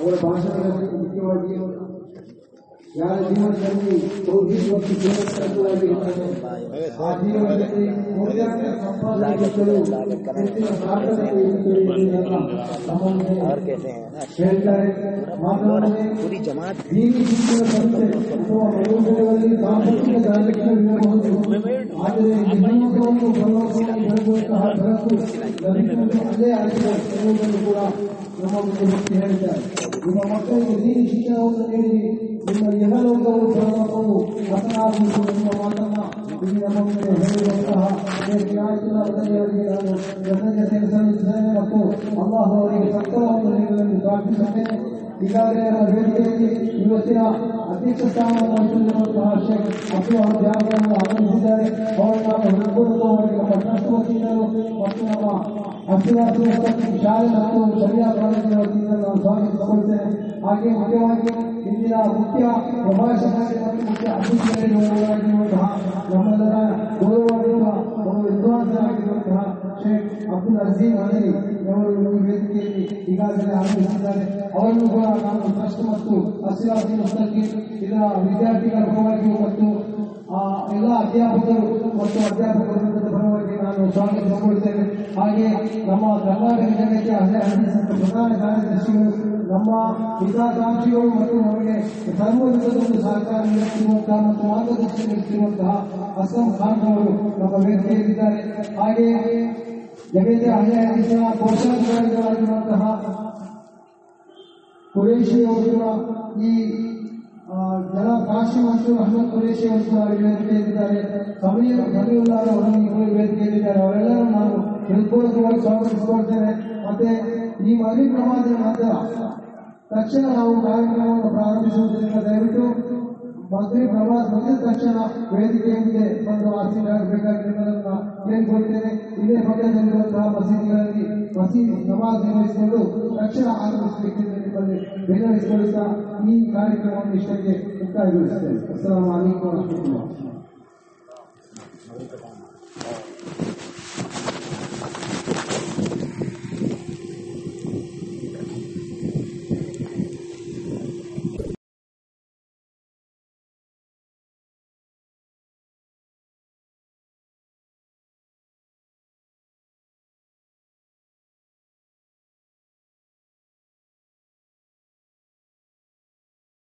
ಅವರ ಭಾಷಣಗಳಲ್ಲಿ ಮುಖ್ಯವಾಗಿ ಯಾರ ಜೀವನದಲ್ಲಿ ತೌಹೀದ್ ಮತ್ತು ಸುನ್ನತ್ವಾಗಿರುತ್ತದೆ, ಆ ಜೀವನದಲ್ಲಿ ಕೋಟ್ಯಾಂತರ ಸಂಪಾದನೆಗಳು ಹೆಚ್ಚಿನ ಸಾಧನೆ ಹೇಳ್ತಾರೆ. ಮಾತ್ರವಲ್ಲದೆ ದೀನಿ ಶಿಕ್ಷಣ ಸಂಸ್ಥೆ ಅಥವಾ ಮನೋಭಾವದಲ್ಲಿ ಸಾಂಸ್ಕೃತಿಕ ಕಾರ್ಯಕ್ರಮವಿರಬಹುದು. ಆದರೆ ನಿಜವಾದವನ್ನು ಬರುವಂತಹ ಧರಕು ಅದೇ ಆಗಿದೆ ಎನ್ನುವುದನ್ನು ಕೂಡ ನಮ್ಮ ಮುಂದೆ ವ್ಯಕ್ತಿ ಹೇಳಿದ್ದಾರೆ. ನಿಮ್ಮ ಮಕ್ಕಳಿಗೆ ದೀನಿ ಶಿಕ್ಷಣವನ್ನು ನೀಡಿ ನಿಮ್ಮ ಯಹಲೋಕವು ಪರಲೋಕವು ಹಸನಾಗುವುದು ನಿಮ್ಮ ಮಾತನ್ನ ಇಲ್ಲಿ ನಮ್ಮ ಮುಂದೆ ಹೇಳಿರುವಂತಹ ವಿನಾಯಕರಿಗೆ ನಾನು ಕೃತಜ್ಞತೆ ಸಲ್ಲಿಸುತ್ತೇನೆ ಮತ್ತು ಅಲ್ಲಾಹ್ ಅವರಿಗೆ ಸತ್ವವನ್ನು ನೀಡಲೆಂದು ಪ್ರಾರ್ಥಿಸುತ್ತೇನೆ. ಈಗಾಗಲೇ ನಮ್ಮ ವೇದಿಕೆಯಲ್ಲಿ ಇವತ್ತಿನ ಅಧ್ಯಕ್ಷ ಸ್ಥಾನವನ್ನು ವಹಿಸಿರುವಂತಹ ಶೇಖ್ ಅಬ್ದುಲ್ ಜಾಗವನ್ನು ಆಗಮಿಸಿದ್ದಾರೆ. ಅವರನ್ನು ನಾನು ಹೃತ್ಪೂರ್ವಕವಾಗಿ ನಮ್ಮ ಟ್ರಸ್ಟ್ ವತಿಯಿಂದಲೂ ಮತ್ತು ನಮ್ಮ ಅಬ್ದುಲ್ ಶಾಲೆ ಮತ್ತು ಶರಿಯಾ ಕಾಲೇಜಿನ ವತಿಯಿಂದ ನಾನು ಸ್ವಾಗತಿಸಿಕೊಳ್ಳುತ್ತೇನೆ. ಹಾಗೆ ಮುಖ್ಯವಾಗಿ ಇಂದಿನ ಮುಖ್ಯ ಪ್ರಭಾಷಕರಿಗೆ ಮತ್ತು ಮುಖ್ಯ ಅತಿಥಿಗಳಿರುವಂತಹ ನಮ್ಮೆಲ್ಲರ ಗೌರವವಾಗಿರುವ ಒಂದು ವಿದ್ವಾಂಸರಾಗಿರುವಂತಹ ಶೇಖ್ ಅಬ್ದುಲ್ ಅಜೀಜ್ ಅಲಿ ಅವರು ಈ ವೇದಿಕೆಯಲ್ಲಿ ಈಗಾಗಲೇ ಆಗಮಿಸಿದ್ದಾರೆ. ಅವರನ್ನು ಕೂಡ ನಾನು ಟ್ರಸ್ಟ್ ಮತ್ತು ಅಸಿರಾಸಿ ಮುಸ್ತಕೀಮ್ ಇದರ ವಿದ್ಯಾರ್ಥಿಗಳ ಪರವಾಗಿಯೂ ಮತ್ತು ಎಲ್ಲ ಅಧ್ಯಾಪಕರು ಮತ್ತು ಅಧ್ಯಾಪಕ ವೃಂದದ ಪರವಾಗಿ ನಾನು ಸ್ವಾಗತಿಸಿಕೊಳ್ಳುತ್ತೇನೆ. ಹಾಗೆ ನಮ್ಮ ಕರ್ನಾಟಕ ಜನಕ್ಕೆ ಪ್ರಧಾನ ಕಾರ್ಯದರ್ಶಿಗಳು, ನಮ್ಮ ಹಿತಾಕಾಂಕ್ಷಿಗಳು ಮತ್ತು ನಮಗೆ ಸರ್ವೋದೊಂದು ಸಹಕಾರ ನೀಡುತ್ತಿರುವಂತಹ ಮತ್ತು ಮಾರ್ಗದರ್ಶನ ನೀಡುತ್ತಿರುವಂತಹ ಅಸ್ಲಂ ಖಾನ್ ಅವರು ನಮ್ಮ ವೇದಿಕೆಯಲ್ಲಿದ್ದಾರೆ. ಹಾಗೆ ಜಗತ್ತಿನ ಹದಿನೈದು ಕೋಶಾಧಿಕಾರಿಗಳಾಗಿರುವಂತಹ ಕುರೇಶಿ ಅವರು ಕೂಡ ಈ ಜನ ಕಾಶಿ ಮತ್ತು ಅಹಮದ್ ಕುರೇಶಿ ಅವರು ಕೂಡ ವೇದಿಕೆಯಲ್ಲಿದ್ದಾರೆ. ಸಮೀವುಲ್ಲಾಹ್ ಅವರು ವೇದಿಕೆಯಲ್ಲಿದ್ದಾರೆ. ಅವರೆಲ್ಲರೂ ನಾವು ಹೃತ್ಪೂರ್ವಕವಾಗಿ ಸ್ವಾಗತಿಸಿಕೊಳ್ತೇವೆ. ಮತ್ತೆ ಈ ಮಗ್ರಿಬ್ ನಮಾಜಿನ ನಂತರ ತಕ್ಷಣ ನಾವು ಕಾರ್ಯಕ್ರಮವನ್ನು ಪ್ರಾರಂಭಿಸುವುದರಿಂದ ದಯವಿಟ್ಟು ಮಗ್ರಿಬ್ ನಮಾಜ್ ಮುಗಿದ ತಕ್ಷಣ ವೇದಿಕೆಯ ಮುಂದೆ ಬಂದು ಆಸೀನರಾಗಬೇಕಾಗಿರುವುದನ್ನು ಕೇಳಿಕೊಳ್ತೇನೆ. ಇದೇ ಪಕ್ಕದಲ್ಲಿರುವಂತಹ ಮಸೀದಿಗಳಲ್ಲಿ ಮಸೀದಿ ನಮಾಜ್ ನಿರ್ವಹಿಸಿಕೊಂಡು ತಕ್ಷಣ ಆಗಮಿಸಬೇಕೆಂದು ನಿಮ್ಮಲ್ಲಿ ವಿನಂತಿಸಿಕೊಳ್ಳುತ್ತಾ ಈ ಕಾರ್ಯಕ್ರಮವನ್ನು ಇಷ್ಟಕ್ಕೆ ಮುಕ್ತಾಯಗೊಳಿಸುತ್ತೇನೆ. ಅಸ್ಸಲಾಮು ಅಲೈಕುಂ ವರಹಮತುಲ್ಲಾಹ್.